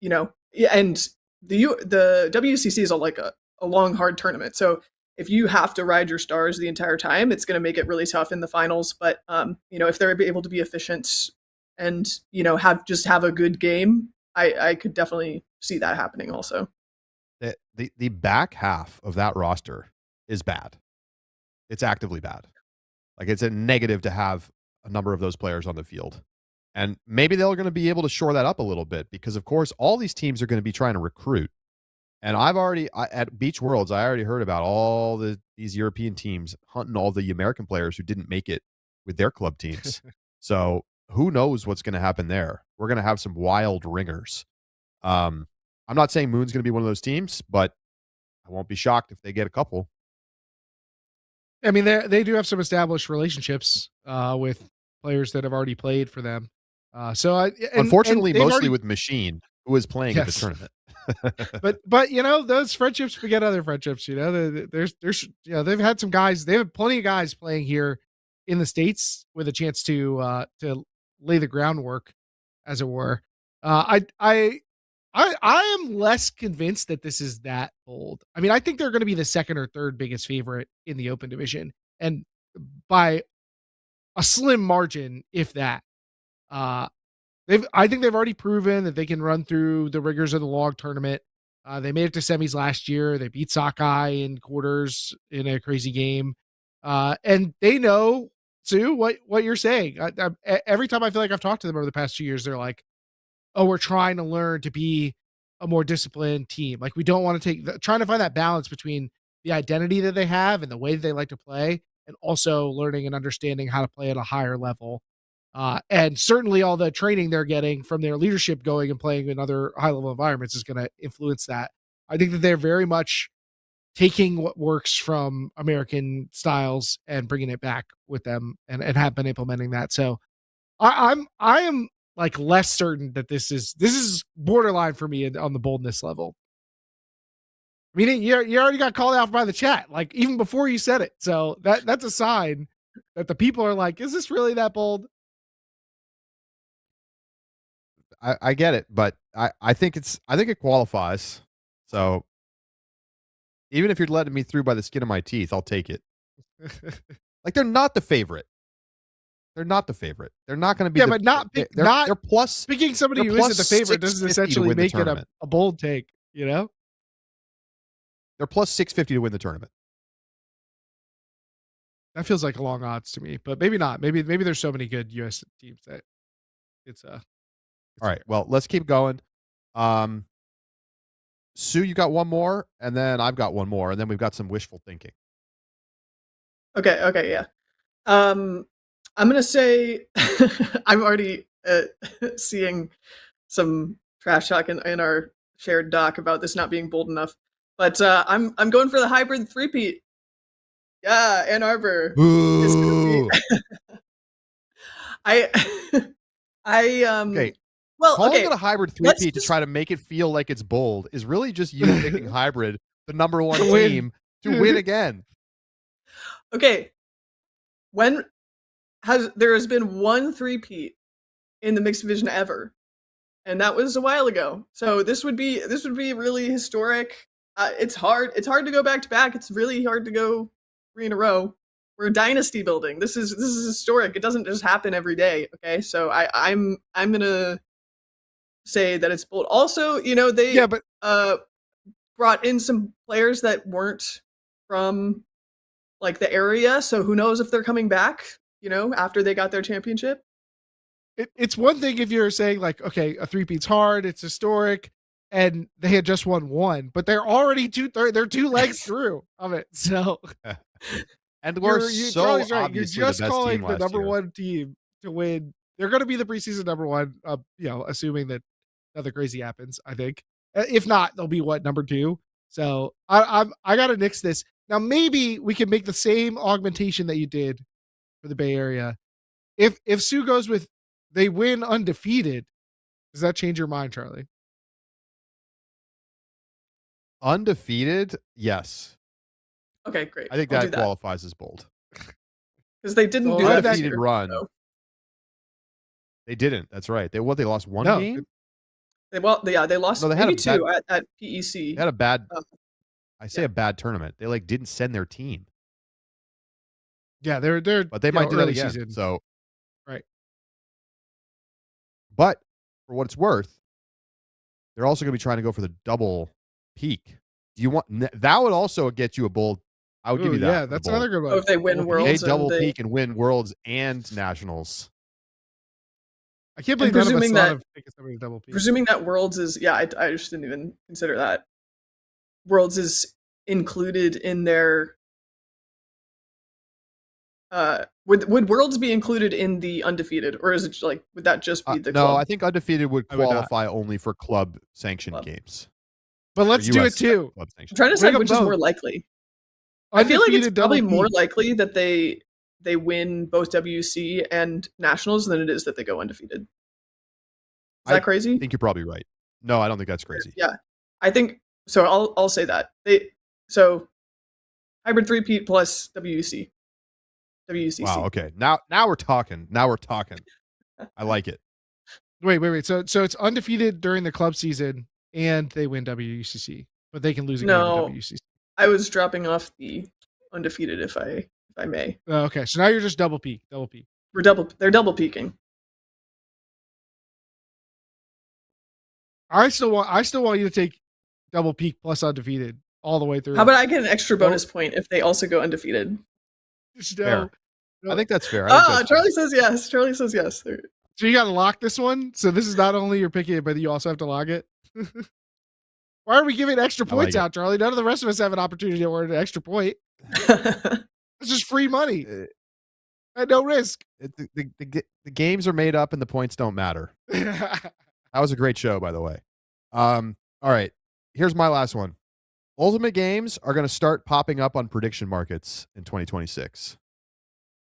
and the WCC is a long, hard tournament. So if you have to ride your stars the entire time, it's going to make it really tough in the finals. But if they're able to be efficient and have a good game, I could definitely see that happening also. The back half of that roster is bad. It's actively bad. Like, it's a negative to have a number of those players on the field. And maybe they're going to be able to shore that up a little bit because, of course, all these teams are going to be trying to recruit. And at Beach Worlds, I already heard about all these European teams hunting all the American players who didn't make it with their club teams. So who knows what's going to happen there? We're going to have some wild ringers. I'm not saying Moon's going to be one of those teams, but I won't be shocked if they get a couple. I mean, they do have some established relationships with players that have already played for them. Unfortunately, mostly with Machine, who is playing at the tournament. but those friendships beget other friendships. There's they've had some guys. They have plenty of guys playing here in the States with a chance to lay the groundwork, as it were. I am less convinced that this is that bold. I mean, I think they're going to be the second or third biggest favorite in the Open division, and by a slim margin, if that. I think they've already proven that they can run through the rigors of the log tournament. They made it to semis last year. They beat Sockeye in quarters in a crazy game. And they know, Sue, what you're saying. Every time I feel like I've talked to them over the past 2 years, they're like, oh, we're trying to learn to be a more disciplined team. Like, we don't want to trying to find that balance between the identity that they have and the way that they like to play, and also learning and understanding how to play at a higher level. And certainly all the training they're getting from their leadership going and playing in other high level environments is going to influence that. I think that they're very much taking what works from American styles and bringing it back with them, and have been implementing that. So I am like less certain that this is borderline for me on the boldness level. I mean, you already got called out by the chat, like even before you said it. So that's a sign that the people are like, is this really that bold? I get it, but I think it qualifies. So even if you're letting me through by the skin of my teeth, I'll take it. Like, they're not the favorite. They're not the favorite. They're not going to be. Yeah, but they're plus. Picking somebody who isn't the favorite doesn't essentially make it a bold take. They're plus 650 to win the tournament. That feels like a long odds to me, but maybe not. Maybe there's so many good U.S. teams that it's all right. Well, let's keep going. Sue, you got one more, and then I've got one more, and then we've got some wishful thinking. Okay, yeah. I'm gonna say I'm already seeing some trash talk in our shared doc about this not being bold enough, but I'm going for the hybrid three-peat. Yeah, Ann Arbor. Ooh. Okay. Well, calling it a hybrid three-peat to try to make it feel like it's bold is really just you picking hybrid, the number one team, to win again. Okay. There has been one three-peat in the mixed division ever, and that was a while ago. So this would be really historic. It's hard to go back to back. It's really hard to go 3 in a row. We're a dynasty building. This is historic. It doesn't just happen every day. Okay, so I'm gonna say that it's bold. Also, they brought in some players that weren't from like the area, so who knows if they're coming back, after they got their championship. It's one thing if you're saying like, okay, a three-peat's hard, it's historic, and they had just won one, but they're already they're 2 legs through of it. So and we're so right. obviously You're just the best calling team the last number year. one team to win. They're going to be the preseason number one, assuming that nothing crazy happens, I think. If not, they'll be number 2. So I gotta nix this. Now maybe we can make the same augmentation that you did for the Bay Area. If Sue goes with they win undefeated, does that change your mind, Charlie? Undefeated, yes. Okay, great. I think I'll that do qualifies as bold. because they didn't So do that this undefeated year, run. so. They didn't. That's right. They lost one No, game? They lost No, they had maybe a 2 at PEC. They had a bad Uh, a bad tournament. They didn't send their team. Yeah, they're But they might do that early again. season. So Right. But for what it's worth, they're also going to be trying to go for the double peak. Do you want that would also get you a bold? I would give you that. Yeah, that's another good one. Oh, if they win Double Worlds, They double and peak and win Worlds and Nationals. I can't believe none of us presuming thought that- of taking somebody to double peak. presuming that Worlds is I just didn't even consider that. Worlds is included in their. Would Worlds be included in the undefeated, or is it like would that just be the No, club? I think undefeated would I would not. qualify only for club sanctioned Club. games. But let's Or do it US too. Club I'm sanctioned. trying to decide Bring 'em which is both. more likely. I feel like it's Undefeated double probably more peak. likely that they win both WC and Nationals than it is that they go undefeated. Is I that crazy? I think you're probably right. No, I don't think that's crazy. Yeah, I think so. I'll say that so hybrid 3-peat plus WC. WCC. Wow. Okay. Now we're talking. Now we're talking. I like it. Wait. So it's undefeated during the club season, and they win WUCC, but they can lose again No. in WUCC. I was dropping off the undefeated if I may. Okay, so now you're just double peak. They're double peaking. I still want you to take double peak plus undefeated all the way through. How about I get an extra bonus point if they also go undefeated? Fair. I think that's fair. Charlie says yes. Charlie says yes. So you got to lock this one. So this is not only you're picking it, but you also have to log it. Why are we giving extra points out, Charlie? None of the rest of us have an opportunity to earn an extra point. It's just free money at no risk. The games are made up and the points don't matter. That was a great show, by the way. All right. Here's my last one. Ultimate games are going to start popping up on prediction markets in 2026.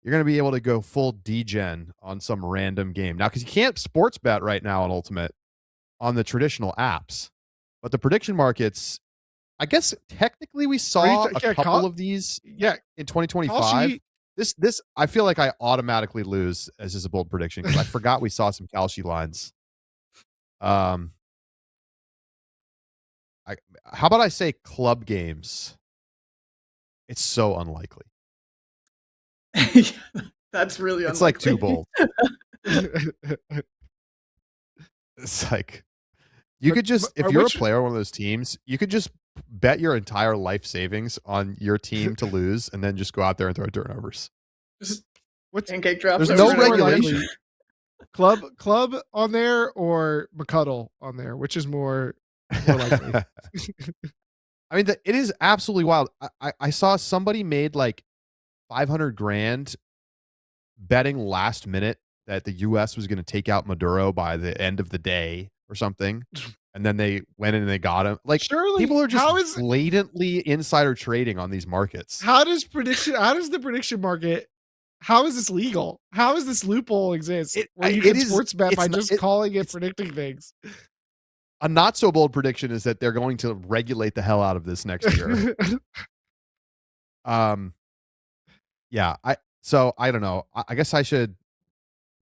You're going to be able to go full degen on some random game. Now, because you can't sports bet right now on Ultimate on the traditional apps. But the prediction markets, I guess technically we saw a couple of these in 2025. This I feel like I automatically lose as is a bold prediction because I forgot we saw some Kalshi lines. How about I say club games? It's so unlikely. That's really unlikely. It's like too bold. It's like you could just, if you're a player on one of those teams, you could just bet your entire life savings on your team to lose and then just go out there and throw turnovers. What's pancake drops? There's no regulation. Club on there or McCuddle on there, which is more likely. I mean, it is absolutely wild. I saw somebody made like 500 grand betting last minute that the U.S. was going to take out Maduro by the end of the day or something, and then they went in and they got him. Like, surely people are just blatantly insider trading on these markets. How does the prediction market? How is this legal? How does this loophole exist where you can sports bet by just calling it predicting things? A not so bold prediction is that they're going to regulate the hell out of this next year. Yeah. I don't know. I guess I should.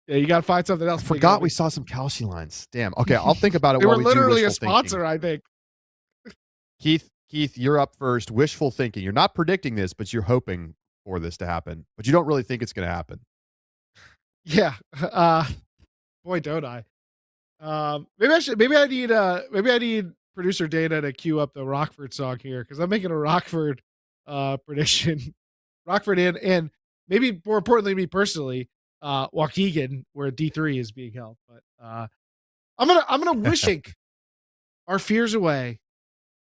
Yeah, you got to find something else. I forgot we saw some Kalshi lines. Damn. Okay, I'll think about it. They while were we literally do a sponsor, I think. Keith, you're up first. Wishful thinking. You're not predicting this, but you're hoping for this to happen, but you don't really think it's going to happen. Yeah. Boy, don't I. Maybe I need producer Dana to cue up the Rockford song here because I'm making a Rockford prediction. Rockford and maybe more importantly, me personally, Waukegan, where D3 is being held. But I'm gonna wishing our fears away.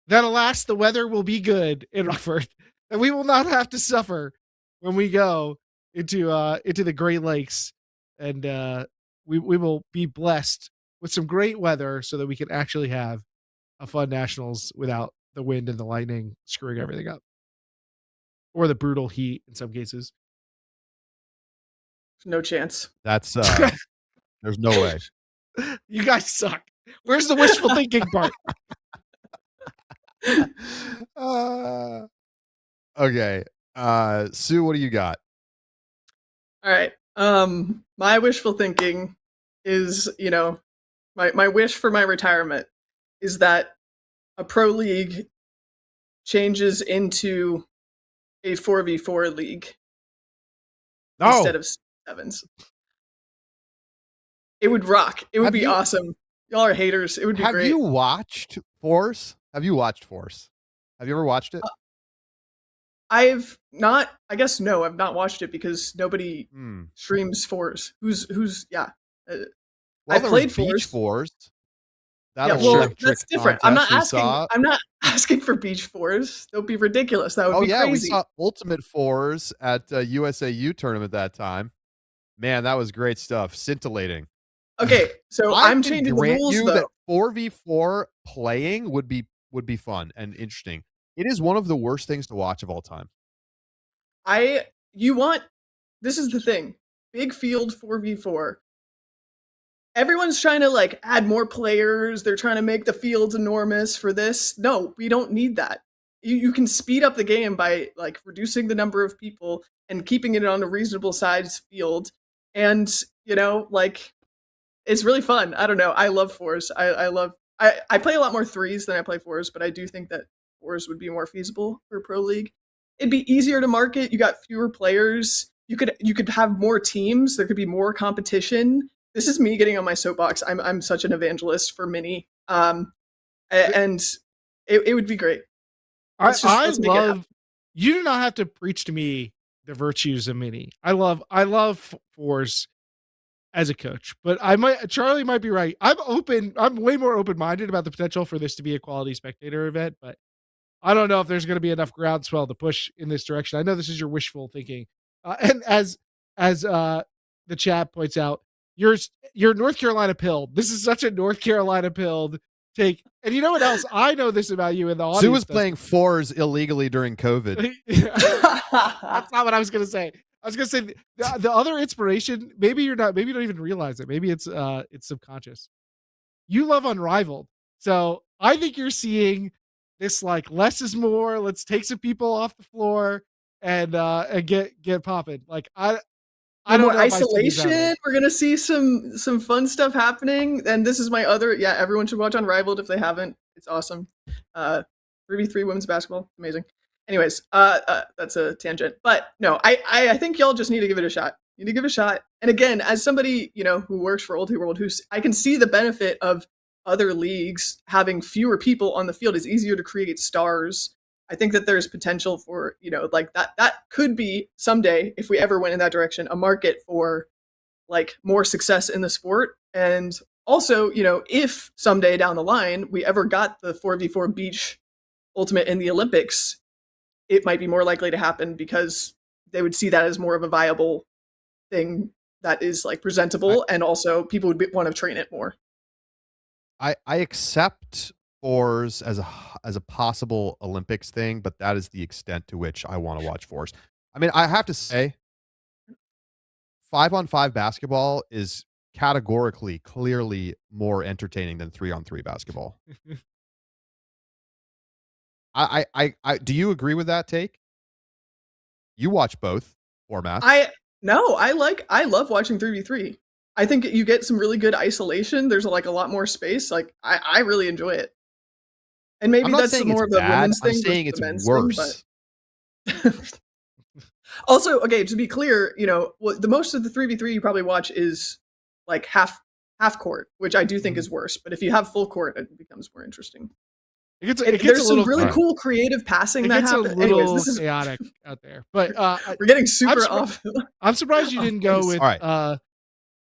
That alas, the weather will be good in Rockford, and we will not have to suffer when we go into the Great Lakes, and we will be blessed with some great weather so that we can actually have a fun nationals without the wind and the lightning screwing everything up, or the brutal heat in some cases. No chance. That's there's no way. You guys suck. Where's the wishful thinking part? Okay. Sue, what do you got? All right. My wishful thinking is, my wish for my retirement is that a pro league changes into a 4v4 league instead of sevens. It would rock. It would be awesome. Y'all are haters. It would be great. Have you watched Force? Have you ever watched it? I've not. I guess no. I've not watched it because nobody streams Force. Who's yeah. Well, I've played Beach Force. That's different. I'm not asking for Beach Force. That would be ridiculous. That would be crazy. We saw Ultimate Fours at USAU tournament that time. Man, that was great stuff. Scintillating. Okay, so I'm changing the rules though. That 4v4 playing would be fun and interesting. It is one of the worst things to watch of all time. This is the thing. Big field 4v4. Everyone's trying to add more players. They're trying to make the fields enormous for this. No, we don't need that. You can speed up the game by reducing the number of people and keeping it on a reasonable size field. And it's really fun. I don't know. I love fours. I play a lot more threes than I play fours, but I do think that fours would be more feasible for pro league. It'd be easier to market. You got fewer players. You could have more teams. There could be more competition. This is me getting on my soapbox. I'm such an evangelist for mini. And it would be great. Let's love. You do not have to preach to me the virtues of mini. I love fours as a coach, but Charlie might be right. I'm way more open-minded about the potential for this to be a quality spectator event, but I don't know if there's going to be enough groundswell to push in this direction. I know this is your wishful thinking. And as the chat points out, you're North Carolina pilled. This is such a North Carolina pilled take. And you know what else? I know this about you in the audience. Sue was playing fours illegally during COVID. That's not what I was going to say. I was going to say the other inspiration, maybe you don't even realize it. Maybe it's subconscious. You love Unrivaled. So I think you're seeing this less is more. Let's take some people off the floor and get popping. I don't know. Isolation. We're gonna see some fun stuff happening. And this is my other. Yeah, everyone should watch Unrivaled if they haven't. It's awesome. 3v3 women's basketball, amazing. Anyways, that's a tangent. But no, I think y'all just need to give it a shot. You need to give it a shot. And again, as somebody who works for Ultimate World, I can see the benefit of other leagues having fewer people on the field. It's easier to create stars. I think that there's potential for, that could be someday, if we ever went in that direction, a market for more success in the sport. And also, if someday down the line we ever got the 4v4 beach ultimate in the Olympics, it might be more likely to happen because they would see that as more of a viable thing that is presentable, and also people would want to train it more. I accept fours as a possible Olympics thing, but that is the extent to which I want to watch fours. I mean, I have to say 5-on-5 basketball is categorically clearly more entertaining than 3-on-3 basketball. I do you agree with that take? You watch both formats. I love watching 3v3. I think you get some really good isolation. There's a lot more space. I really enjoy it. And maybe that's more of a women's thing. I'm saying it's worse. But also, okay, to be clear, the most of the 3v3 you probably watch is half court, which I do think is worse. But if you have full court, it becomes more interesting. There's some really cool creative passing that happens. Anyways, this is chaotic out there. But we're getting super off. I'm surprised you didn't go with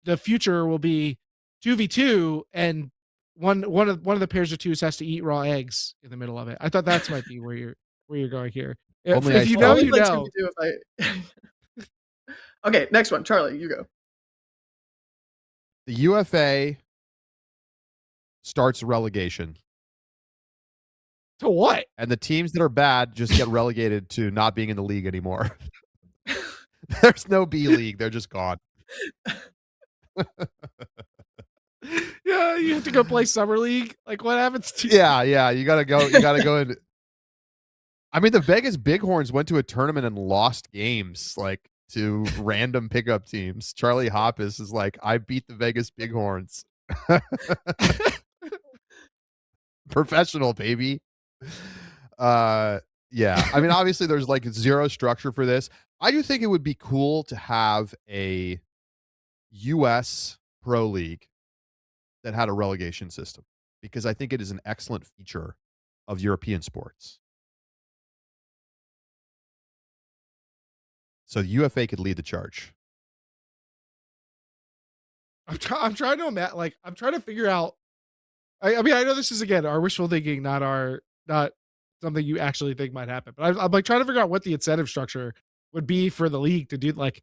the future will be 2v2 and one of the pairs of twos has to eat raw eggs in the middle of it. I thought that might be where you're going here. If you know, you know. Okay, next one, Charlie, you go. The UFA starts relegation To what? And the teams that are bad just get relegated to not being in the league anymore. There's no B League. They're just gone. Yeah, you have to go play summer league. Like, what happens to Yeah. You gotta go. You gotta go in. I mean, the Vegas Bighorns went to a tournament and lost games like to random pickup teams. Charlie Hoppus is like, I beat the Vegas Bighorns. Professional, baby. Yeah. I mean, obviously there's like zero structure for this. I do think it would be cool to have a US Pro League that had a relegation system, because I think it is an excellent feature of European sports. So the UFA could lead the charge. I'm trying to imagine. Like, I'm trying to figure out. I mean, I know this is again our wishful thinking, not something you actually think might happen. But I'm like trying to figure out what the incentive structure would be for the league to do. Like,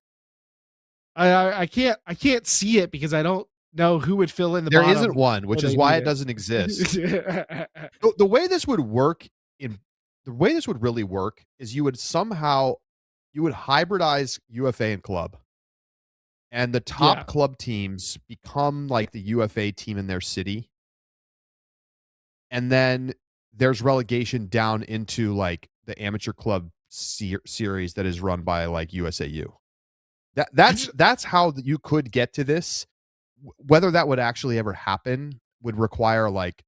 I can't see it because I don't know who would fill in the. There bottom isn't one, which is why it doesn't exist. The way this would really work is you would hybridize UFA and club, and the top club teams become like the UFA team in their city, and then there's relegation down into like the amateur club series that is run by like USAU. That's how you could get to this. Whether that would actually ever happen would require like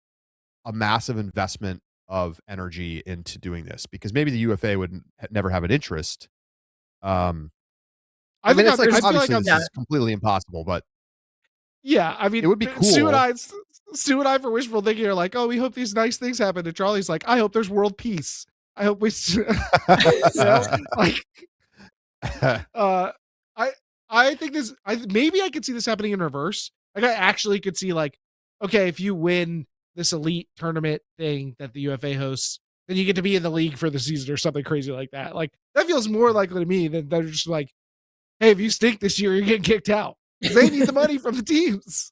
a massive investment of energy into doing this, because maybe the UFA would never have an interest. I mean, it's like obviously this is completely impossible, but yeah, I mean, it would be cool. Sue and I for wishful thinking are like, oh, we hope these nice things happen. And Charlie's like, I hope there's world peace. I hope we, I think this. Maybe I could see this happening in reverse. Like, I actually could see like, okay, if you win this elite tournament thing that the UFA hosts, then you get to be in the league for the season or something crazy like that. Like, that feels more likely to me than they're just like, hey, if you stink this year, you're getting kicked out. They need the money from the teams.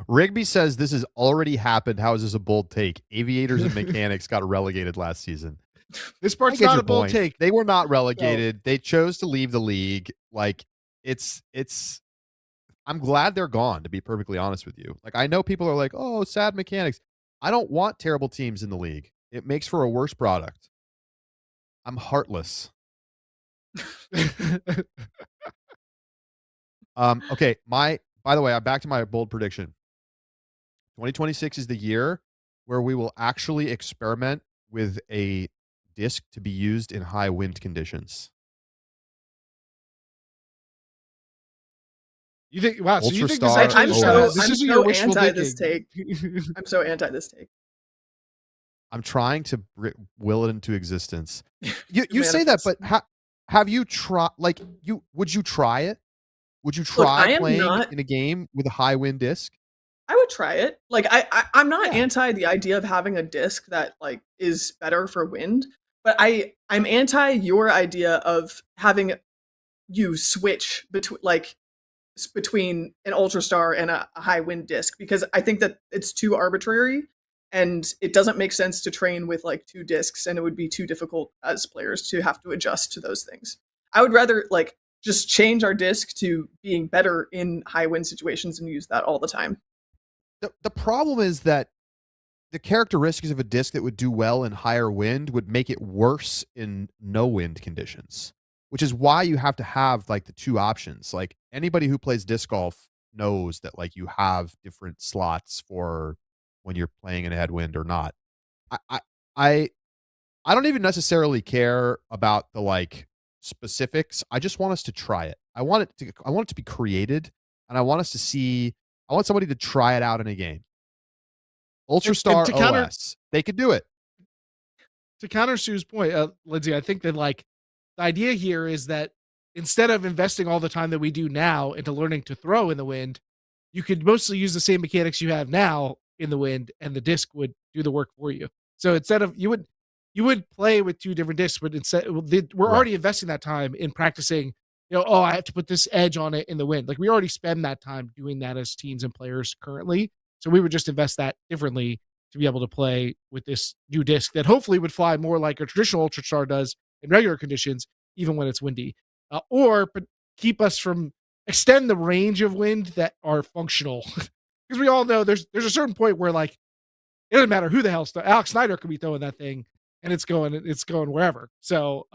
Rigby says this has already happened. How is this a bold take? Aviators and Mechanics got relegated last season. This part's not a bold take. They were not relegated. No. They chose to leave the league. Like, it's I'm glad they're gone, to be perfectly honest with you. Like, I know people are like, oh, sad Mechanics. I don't want terrible teams in the league. It makes for a worse product. I'm heartless. Okay, by the way, I'm back to my bold prediction. 2026 is the year where we will actually experiment with a disc to be used in high wind conditions. You think? Wow. So you think this actually? This is your wishful anti this take. I'm so anti this take. I'm trying to will it into existence. You say that, but have you tried? Like, would you try it? Would you try playing in a game with a high wind disc? I would try it. Like, I'm not anti the idea of having a disc that like is better for wind, but I'm anti your idea of having you switch between an Ultrastar and a high wind disc, because I think that it's too arbitrary and it doesn't make sense to train with like two discs, and it would be too difficult as players to have to adjust to those things. I would rather like just change our disc to being better in high wind situations and use that all the time. The problem is that the characteristics of a disc that would do well in higher wind would make it worse in no wind conditions, which is why you have to have like the two options. Like, anybody who plays disc golf knows that like you have different slots for when you're playing in a headwind or not. I don't even necessarily care about the like specifics. I just want us to try it. I want it to be created, and I want somebody to try it out in a game. Ultrastar OS, they could do it. To counter Sue's point, Lindsay, I think that like the idea here is that instead of investing all the time that we do now into learning to throw in the wind, you could mostly use the same mechanics you have now in the wind, and the disc would do the work for you. So instead of you would play with two different discs, but instead we're already investing that time in practicing. I have to put this edge on it in the wind. Like, we already spend that time doing that as teams and players currently. So we would just invest that differently to be able to play with this new disc that hopefully would fly more like a traditional Ultrastar does in regular conditions, even when it's windy, but keep us from extend the range of wind that are functional. Because we all know there's a certain point where like it doesn't matter who the hell Alex Snyder could be throwing that thing and it's going wherever. So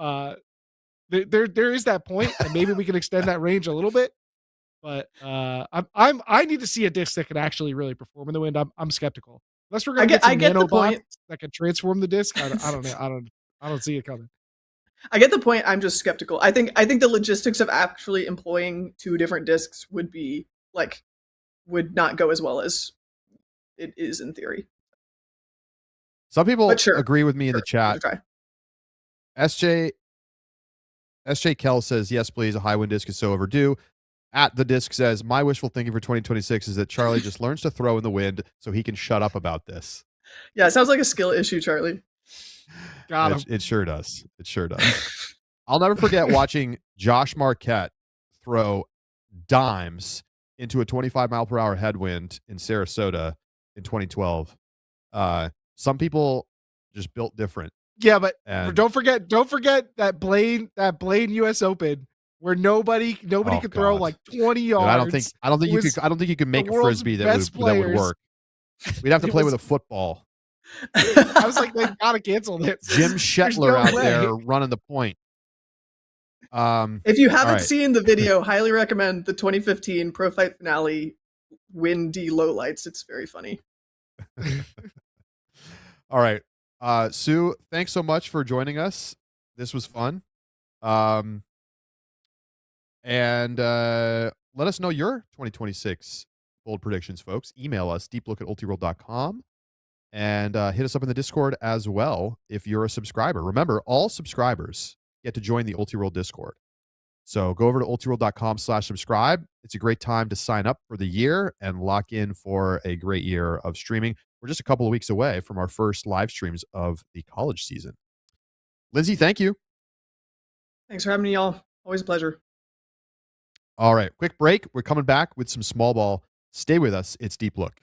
there is that point, and maybe we can extend that range a little bit. But I need to see a disc that can actually really perform in the wind. I'm skeptical. Unless we're going to get some nanobots that can transform the disc. I don't know. I don't see it coming. I get the point. I'm just skeptical. I think the logistics of actually employing two different discs would not go as well as it is in theory. Some people agree with me in the chat. SJ Kell says, yes, please. A high wind disc is so overdue. At the disc says, my wishful thinking for 2026 is that Charlie just learns to throw in the wind so he can shut up about this. Yeah, it sounds like a skill issue, Charlie. It sure does. It sure does. I'll never forget watching Josh Marquette throw dimes into a 25 mile per hour headwind in Sarasota in 2012. Some people just built different. Yeah, but don't forget that Blaine US Open where nobody could throw like 20 yards. Dude, I don't think you could make a Frisbee that would work. We'd have to play with a football. I was like, they gotta cancel this. Jim Shetler out there running the point. If you haven't seen the video, highly recommend the 2015 Pro Fight Finale windy lowlights. It's very funny. All right. Sue, thanks so much for joining us. This was fun. And let us know your 2026 bold predictions, folks. Email us, deeplook@ultiworld.com. And hit us up in the Discord as well if you're a subscriber. Remember, all subscribers get to join the Ultiworld Discord. So go over to ultiworld.com/subscribe. It's a great time to sign up for the year and lock in for a great year of streaming. We're just a couple of weeks away from our first live streams of the college season. Lindsay, thank you. Thanks for having me, y'all. Always a pleasure. All right, quick break. We're coming back with some small ball. Stay with us. It's Deep Look.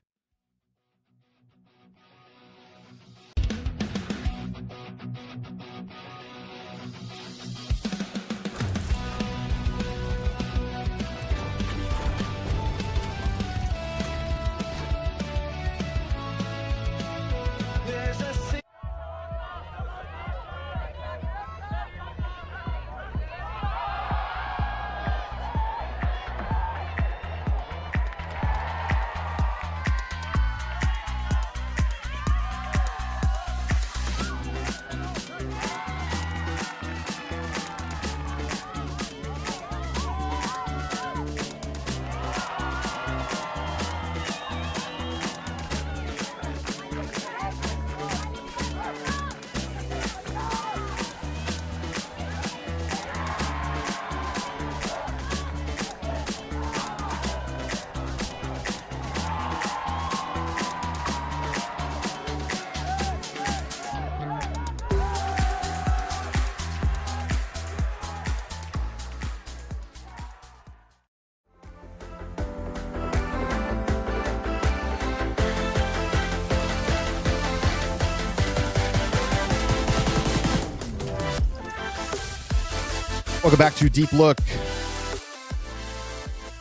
Welcome back to Deep Look.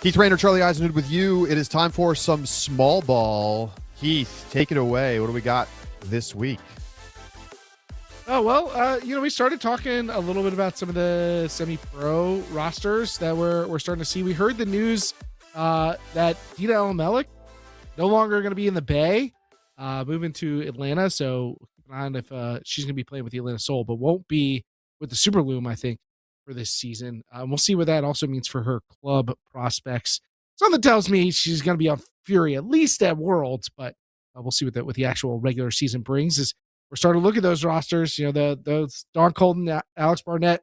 Keith Raynor, Charlie Eisenhood with you. It is time for some small ball. Keith, take it away. What do we got this week? Oh, well, we started talking a little bit about some of the semi-pro rosters that we're starting to see. We heard the news that Dina Elmelik no longer going to be in the Bay, moving to Atlanta. So keep an eye on if she's going to be playing with the Atlanta Soul, but won't be with the Super Loom, I think, for this season. We'll see what that also means for her club prospects. Something tells me she's going to be on Fury at least at Worlds, but we'll see what the actual regular season brings. As we're starting to look at those rosters, those Dawn Colton, Alex Barnett,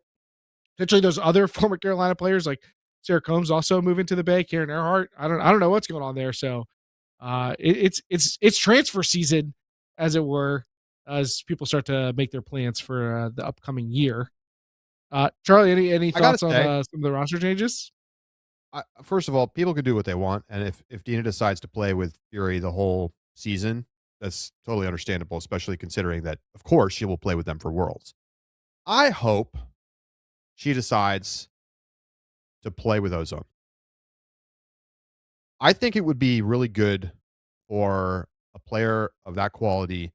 potentially those other former Carolina players like Sarah Combs also moving to the Bay, Karen Earhart. I don't know what's going on there. So it's transfer season, as it were, as people start to make their plans for the upcoming year. Charlie, any thoughts on some of the roster changes? First of all, people can do what they want, and if Dina decides to play with Fury the whole season, that's totally understandable, especially considering that, of course, she will play with them for Worlds. I hope she decides to play with Ozone. I think it would be really good for a player of that quality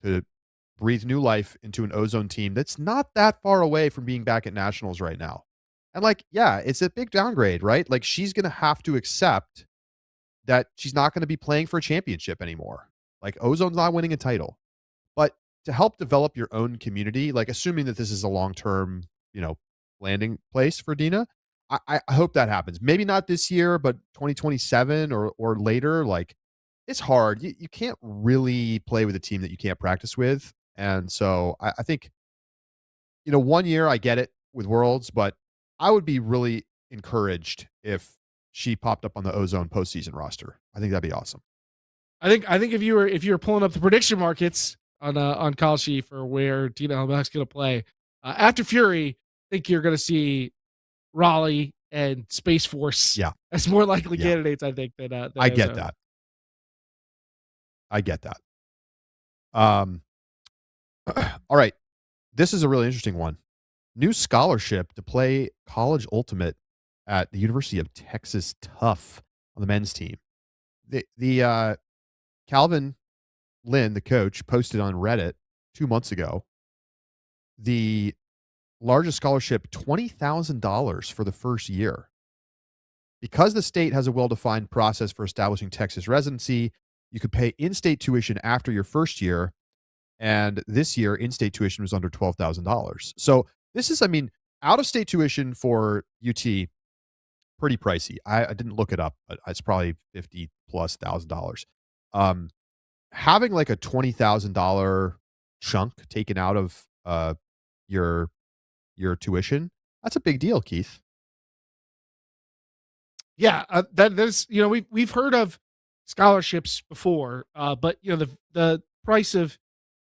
to breathe new life into an Ozone team that's not that far away from being back at Nationals right now. And like, yeah, it's a big downgrade, right? Like she's going to have to accept that she's not going to be playing for a championship anymore. Like Ozone's not winning a title. But to help develop your own community, like assuming that this is a long-term, landing place for Dina, I hope that happens. Maybe not this year, but 2027 or later. Like it's hard. You can't really play with a team that you can't practice with. And so I think, 1 year I get it with Worlds, but I would be really encouraged if she popped up on the Ozone postseason roster. I think that'd be awesome. I think if you were pulling up the prediction markets on Kalshi for where Dina Helmech's going to play after Fury, I think you're going to see Raleigh and Space Force as more likely candidates. I think than I get that. All right, this is a really interesting one. New scholarship to play College Ultimate at the University of Texas Tough on the men's team. The Calvin Lynn, the coach, posted on Reddit 2 months ago the largest scholarship, $20,000 for the first year. Because the state has a well-defined process for establishing Texas residency, you could pay in-state tuition after your first year, and this year, in-state tuition was under $12,000. So this is, out-of-state tuition for UT, pretty pricey. I didn't look it up, but it's probably $50,000+. Having like a $20,000 chunk taken out of your tuition, that's a big deal, Keith. Yeah, there's we've heard of scholarships before, but the price of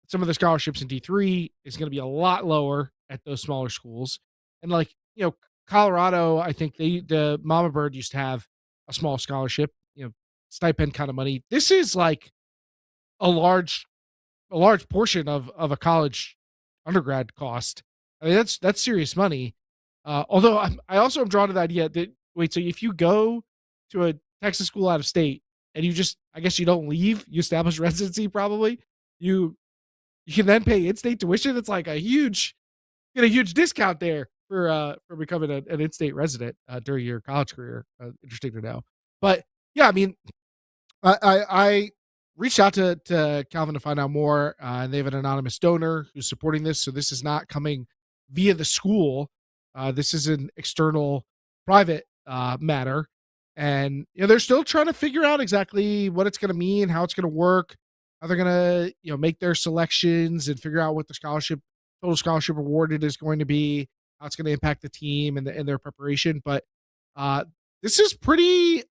some of the scholarships in D3 is going to be a lot lower at those smaller schools, and Colorado, I think the Mama Bird used to have a small scholarship, stipend kind of money. This is like a large portion of a college undergrad cost. I mean, that's serious money. Although I also am drawn to the idea that so if you go to a Texas school out of state and I guess you don't leave, you establish residency, probably you can then pay in-state tuition. It's like a huge discount there for becoming an in-state resident during your college career. Interesting to know. But yeah, I reached out to Calvin to find out more, and they have an anonymous donor who's supporting this. So this is not coming via the school. This is an external private matter. And they're still trying to figure out exactly what it's going to mean, how it's going to work, how they're going to make their selections and figure out what the total scholarship awarded is going to be, how it's going to impact the team and their preparation. But this is these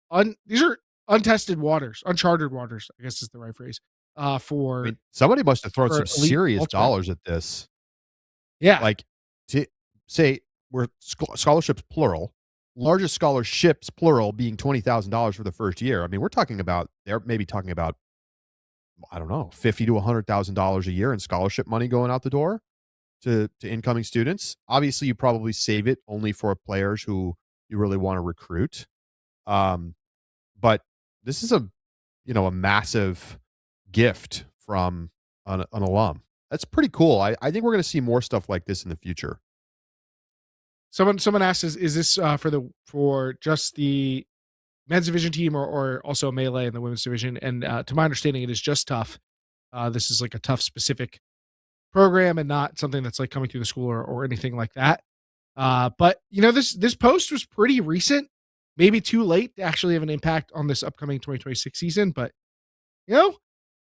are untested waters, uncharted waters, I guess is the right phrase. Somebody must have thrown some serious dollars at this. Yeah. Like to say we're scholarships plural, largest scholarships plural being $20,000 for the first year. They're maybe talking about, I don't know, $50,000 to $100,000 a year in scholarship money going out the door to incoming students. Obviously, you probably save it only for players who you really want to recruit. But this is a massive gift from an alum. That's pretty cool. I think we're going to see more stuff like this in the future. Someone asked, is this for just the men's division team or also Melee in the women's division? And to my understanding, it is just Tough. This is like a Tough specific program and not something that's like coming through the school or anything like that. But this post was pretty recent, maybe too late to actually have an impact on this upcoming 2026 season. But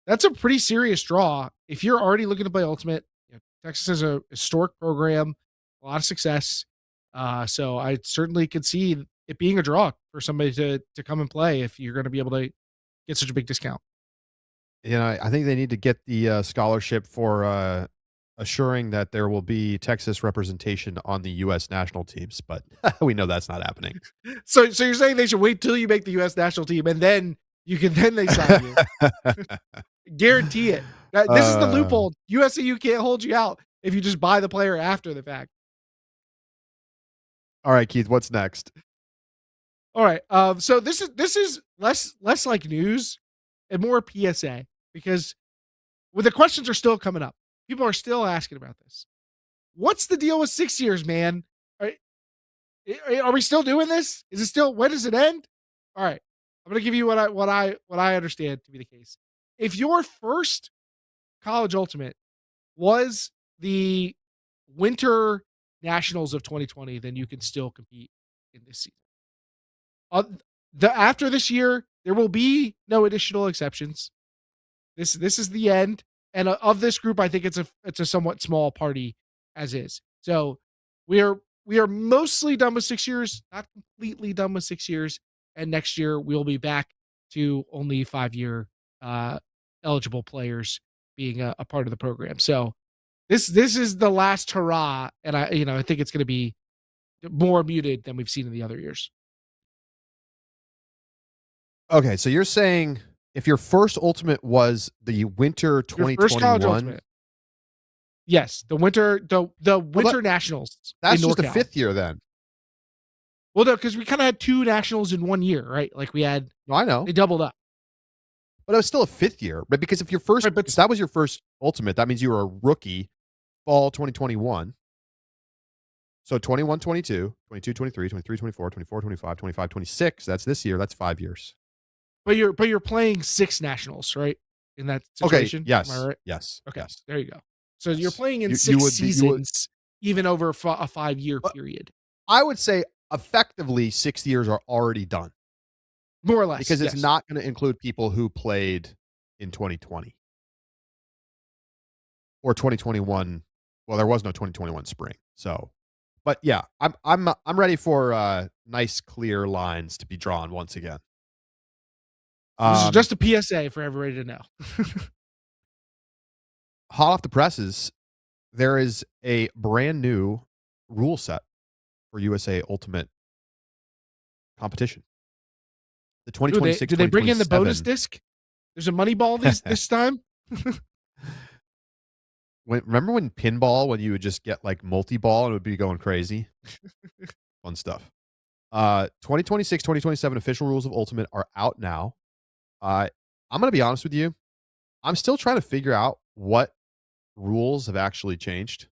that's a pretty serious draw. If you're already looking to play Ultimate, Texas has a historic program, a lot of success. So I certainly could see it being a draw for somebody to come and play if you're going to be able to get such a big discount. I think they need to get the scholarship for assuring that there will be Texas representation on the U.S. national teams, but we know that's not happening. So you're saying they should wait till you make the U.S. national team and then they sign you. Guarantee it. This is the loophole. USCU can't hold you out if you just buy the player after the fact. All right, Keith, what's next? All right. So this is less like news and more PSA, because the questions are still coming up. People are still asking about this. What's the deal with 6 years, man? Are we still doing this? Is it still, when does it end? All right. I'm going to give you what I understand to be the case. If your first college ultimate was the Winter Nationals of 2020, then you can still compete in this season. After this year, there will be no additional exceptions. This is the end. And of this group, I think it's a somewhat small party as is. So we are mostly done with 6 years, not completely done with 6 years. And next year we'll be back to only 5-year eligible players being a part of the program. So this is the last hurrah, and I think it's going to be more muted than we've seen in the other years. Okay, so you're saying if your first ultimate was the Winter 2021, first college ultimate, yes, the Winter Nationals. That's just the 5th year then. Well, no, because we kind of had 2 nationals in 1 year, right? Like we had. No, I know. They doubled up. But it was still a 5th year, right? Because if your first, if that was your first ultimate, that means you were a rookie fall 2021. So 21, 22, 22, 23, 23, 24, 24, 25, 25, 26. That's this year. That's 5 years. But you're playing 6 nationals, right? In that situation. Okay. Yes. Am I right? Yes. Okay. Yes. There you go. So you're playing in 6 seasons, even over a 5-year period. I would say effectively 6 years are already done. More or less. Because it's not going to include people who played in 2020 or 2021. Well, there was no 2021 spring. So, but yeah, I'm ready for nice clear lines to be drawn once again. This is just a PSA for everybody to know. Hot off the presses, there is a brand new rule set for USA Ultimate competition. The 2026. Did they bring in the bonus disc? There's a money ball this time. Remember when pinball, when you would just get like multi-ball and it would be going crazy? Fun stuff. 2026, 2027 official rules of Ultimate are out now. I'm going to be honest with you. I'm still trying to figure out what rules have actually changed.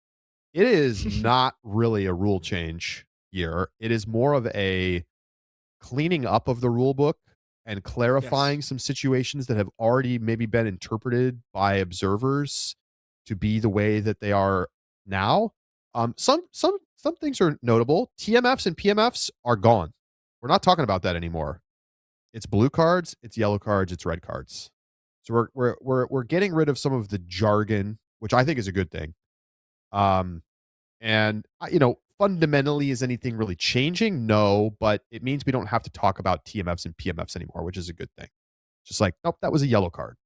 It is not really a rule change year. It is more of a cleaning up of the rule book and clarifying some situations that have already maybe been interpreted by observers to be the way that they are now. Some things are notable. TMFs and PMFs are gone. We're not talking about that anymore. It's blue cards, it's yellow cards, it's red cards. So we're getting rid of some of the jargon, which I think is a good thing. And fundamentally, is anything really changing? No, but it means we don't have to talk about TMFs and PMFs anymore, which is a good thing. Just like, nope, that was a yellow card.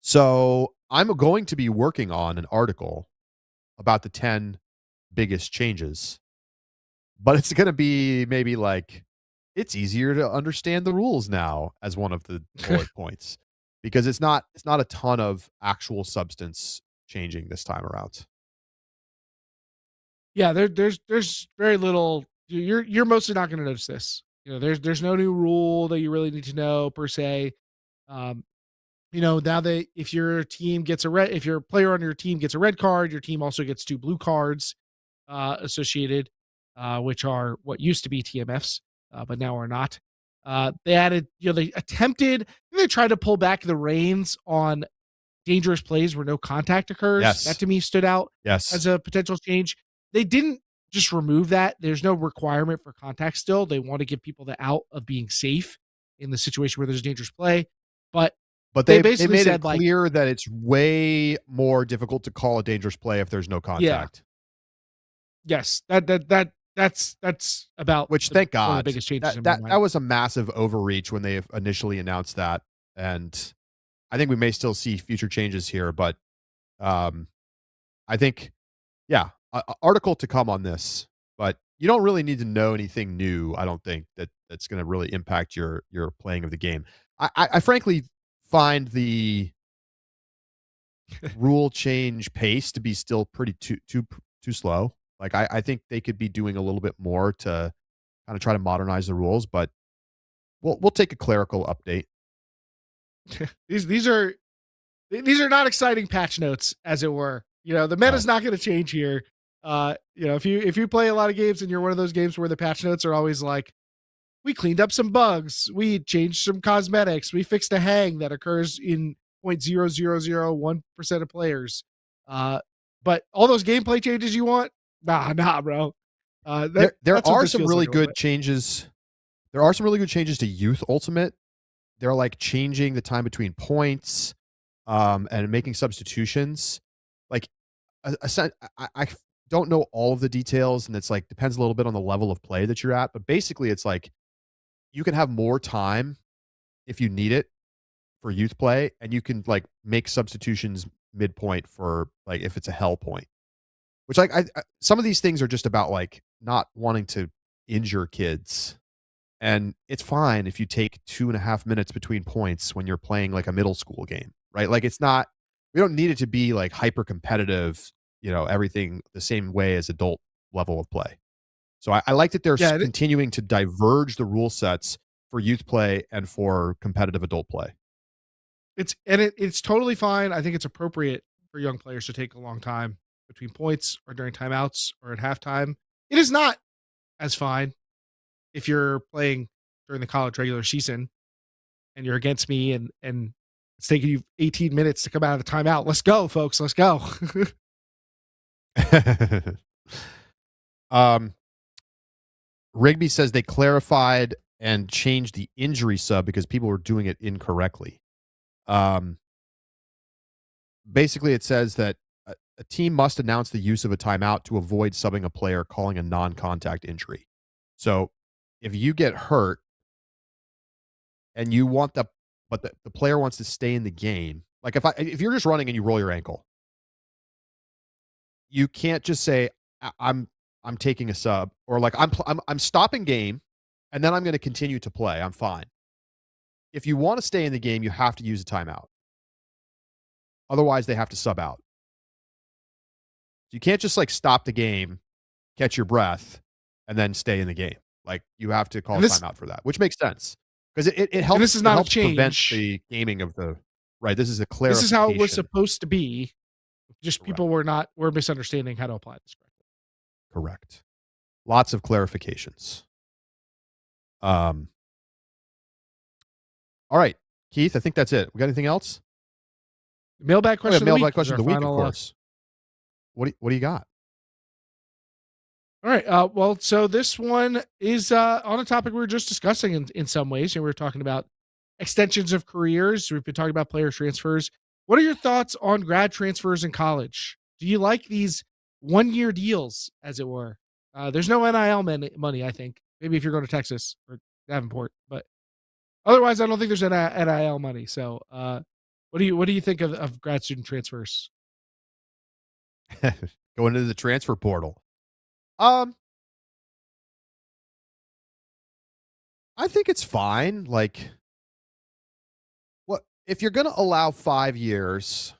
So I'm going to be working on an article about the 10 biggest changes, but it's going to be maybe like, it's easier to understand the rules now as one of the bullet points, because it's not a ton of actual substance changing this time around. Yeah, there's very little. You're mostly not going to notice this. There's no new rule that you really need to know per se. Now that if your player on your team gets a red card, your team also gets 2 blue cards associated, which are what used to be TMFs, but now are not. They added, they tried to pull back the reins on dangerous plays where no contact occurs. Yes. That to me stood out as a potential change. They didn't just remove that. There's no requirement for contact still. They want to give people the out of being safe in the situation where there's a dangerous play. But they basically made said it clear that it's way more difficult to call a dangerous play if there's no contact. Yeah. Yes. That's about which, thank God, one of the biggest changes. That was a massive overreach when they initially announced that. And I think we may still see future changes here, but I think, yeah, article to come on this, but you don't really need to know anything new. I don't think that's going to really impact your playing of the game. I frankly find the rule change pace to be still pretty too slow. Like I think they could be doing a little bit more to kind of try to modernize the rules, but we'll take a clerical update. These are not exciting patch notes, as it were. The meta's not going to change here. If you play a lot of games and you're one of those games where the patch notes are always like, we cleaned up some bugs, we changed some cosmetics, we fixed a hang that occurs in 0.0001% of players. But all those gameplay changes you want, nah, bro. There are some really good changes. There are some really good changes to Youth Ultimate. They're like changing the time between points, and making substitutions. Like, I don't know all of the details, and it's like depends a little bit on the level of play that you're at. But basically, it's like you can have more time if you need it for youth play, and you can like make substitutions midpoint for like if it's a hell point. Which like some of these things are just about like not wanting to injure kids. And it's fine if you take 2.5 minutes between points when you're playing like a middle school game, right? Like it's not, we don't need it to be like hyper competitive, everything the same way as adult level of play. So I like that they're continuing to diverge the rule sets for youth play and for competitive adult play. It's totally fine. I think it's appropriate for young players to take a long time between points or during timeouts or at halftime. It is not as fine if you're playing during the college regular season and you're against me and it's taking you 18 minutes to come out of the timeout. Let's go, folks. Let's go. Rigby says they clarified and changed the injury sub because people were doing it incorrectly. Basically, it says that a team must announce the use of a timeout to avoid subbing a player calling a non-contact injury. So if you get hurt and you want the player wants to stay in the game, like if you're just running and you roll your ankle, you can't just say I'm taking a sub, or like I'm stopping game and then I'm going to continue to play. I'm fine. If you want to stay in the game, you have to use a timeout. Otherwise, they have to sub out. You can't just like stop the game, catch your breath, and then stay in the game. Like you have to call a timeout for that, which makes sense because it helps. And this is not a change. Prevent the gaming of the right. This is a clarification. This is how it was supposed to be. Just people were misunderstanding how to apply this correctly. Correct. Lots of clarifications. All right, Keith. I think that's it. We got anything else? Mailbag question. Mailbag question of the week, of course. What do you got? All right. Well, so this one is on a topic we were just discussing in some ways. And we were talking about extensions of careers. We've been talking about player transfers. What are your thoughts on grad transfers in college? Do you like these 1-year deals, as it were? There's no NIL money, I think. Maybe if you're going to Texas or Davenport, but otherwise, I don't think there's NIL money. So, what do you think of grad student transfers? Going into the transfer portal. I think it's fine. Like, what if you're going to allow 5 years,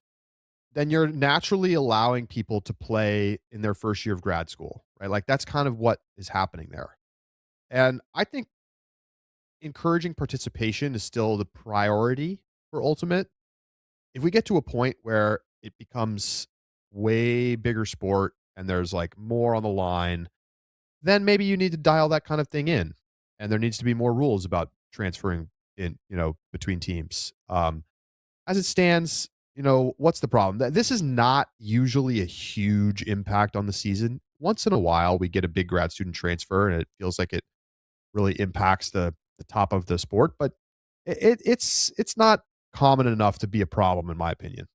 then you're naturally allowing people to play in their first year of grad school, right? Like that's kind of what is happening there. And I think encouraging participation is still the priority for Ultimate. If we get to a point where it becomes way bigger sport and there's like more on the line, then maybe you need to dial that kind of thing in. And there needs to be more rules about transferring in, between teams. As it stands, what's the problem? This is not usually a huge impact on the season. Once in a while, we get a big grad student transfer and it feels like it really impacts the top of the sport, but it's not common enough to be a problem, in my opinion.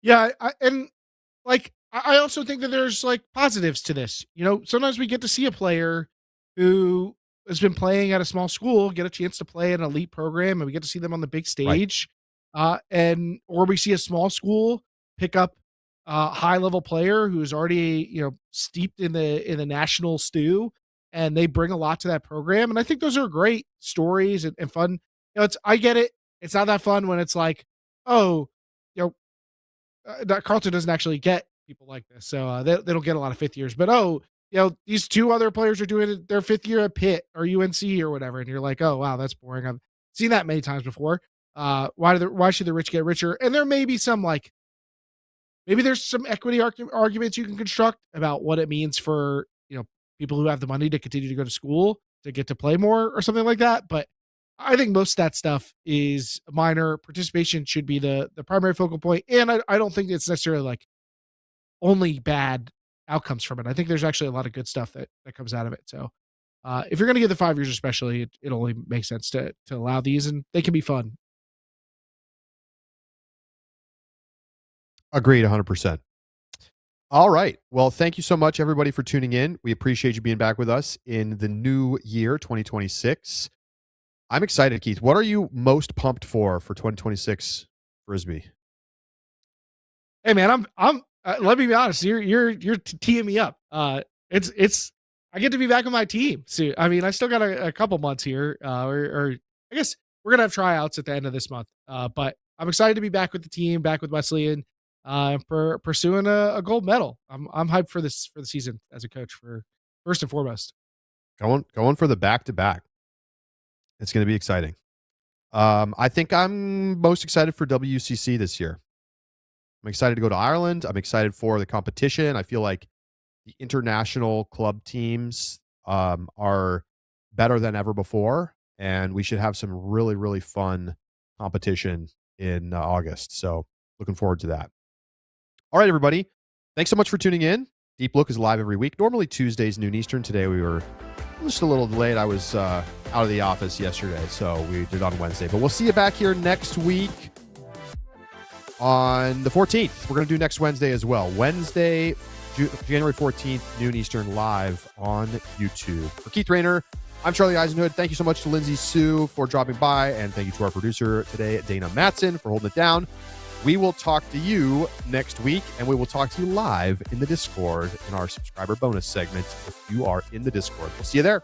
Yeah, I also think that there's like positives to this. Sometimes we get to see a player who has been playing at a small school get a chance to play at an elite program, and we get to see them on the big stage. or we see a small school pick up a high level player who's already, steeped in the national stew, and they bring a lot to that program. And I think those are great stories and fun. I get it. It's not that fun when it's like, oh, that Carlton doesn't actually get people like this. So they don't get a lot of fifth years, but these two other players are doing their fifth year at Pitt or UNC or whatever. And you're like, oh, wow, that's boring. I've seen that many times before. Why should the rich get richer? And there may be some maybe there's some equity arguments you can construct about what it means for, people who have the money to continue to go to school to get to play more or something like that. But I think most of that stuff is minor. Participation should be the primary focal point. And I don't think it's necessarily only bad outcomes from it. I think there's actually a lot of good stuff that comes out of it. So if you're going to give the 5 years, especially, it only makes sense to allow these, and they can be fun. Agreed 100%. All right. Well, thank you so much, everybody, for tuning in. We appreciate you being back with us in the new year, 2026. I'm excited, Keith. What are you most pumped for 2026 Frisbee? Hey, man, I'm. Let me be honest. You're teeing me up. It's. I get to be back with my team soon. I mean, I still got a couple months here, or I guess we're gonna have tryouts at the end of this month. But I'm excited to be back with the team, back with Wesleyan, for pursuing a gold medal. I'm hyped for the season as a coach, for first and foremost. Going for the back-to-back. It's going to be exciting. I think I'm most excited for WCC this year. I'm excited to go to Ireland. I'm excited for the competition. I feel like the international club teams are better than ever before, and we should have some really, really fun competition in August. So looking forward to that. All right, everybody. Thanks so much for tuning in. Deep Look is live every week, normally Tuesdays, noon Eastern. Today we were just a little delayed. I was out of the office yesterday, so we did it on Wednesday. But we'll see you back here next week on the 14th. We're going to do next Wednesday as well. Wednesday, January 14th, noon Eastern, live on YouTube. For Keith Raynor, I'm Charlie Eisenhood. Thank you so much to Lindsay Soo for dropping by, and thank you to our producer today, Dana Matson, for holding it down. We will talk to you next week, and we will talk to you live in the Discord in our subscriber bonus segment if you are in the Discord. We'll see you there.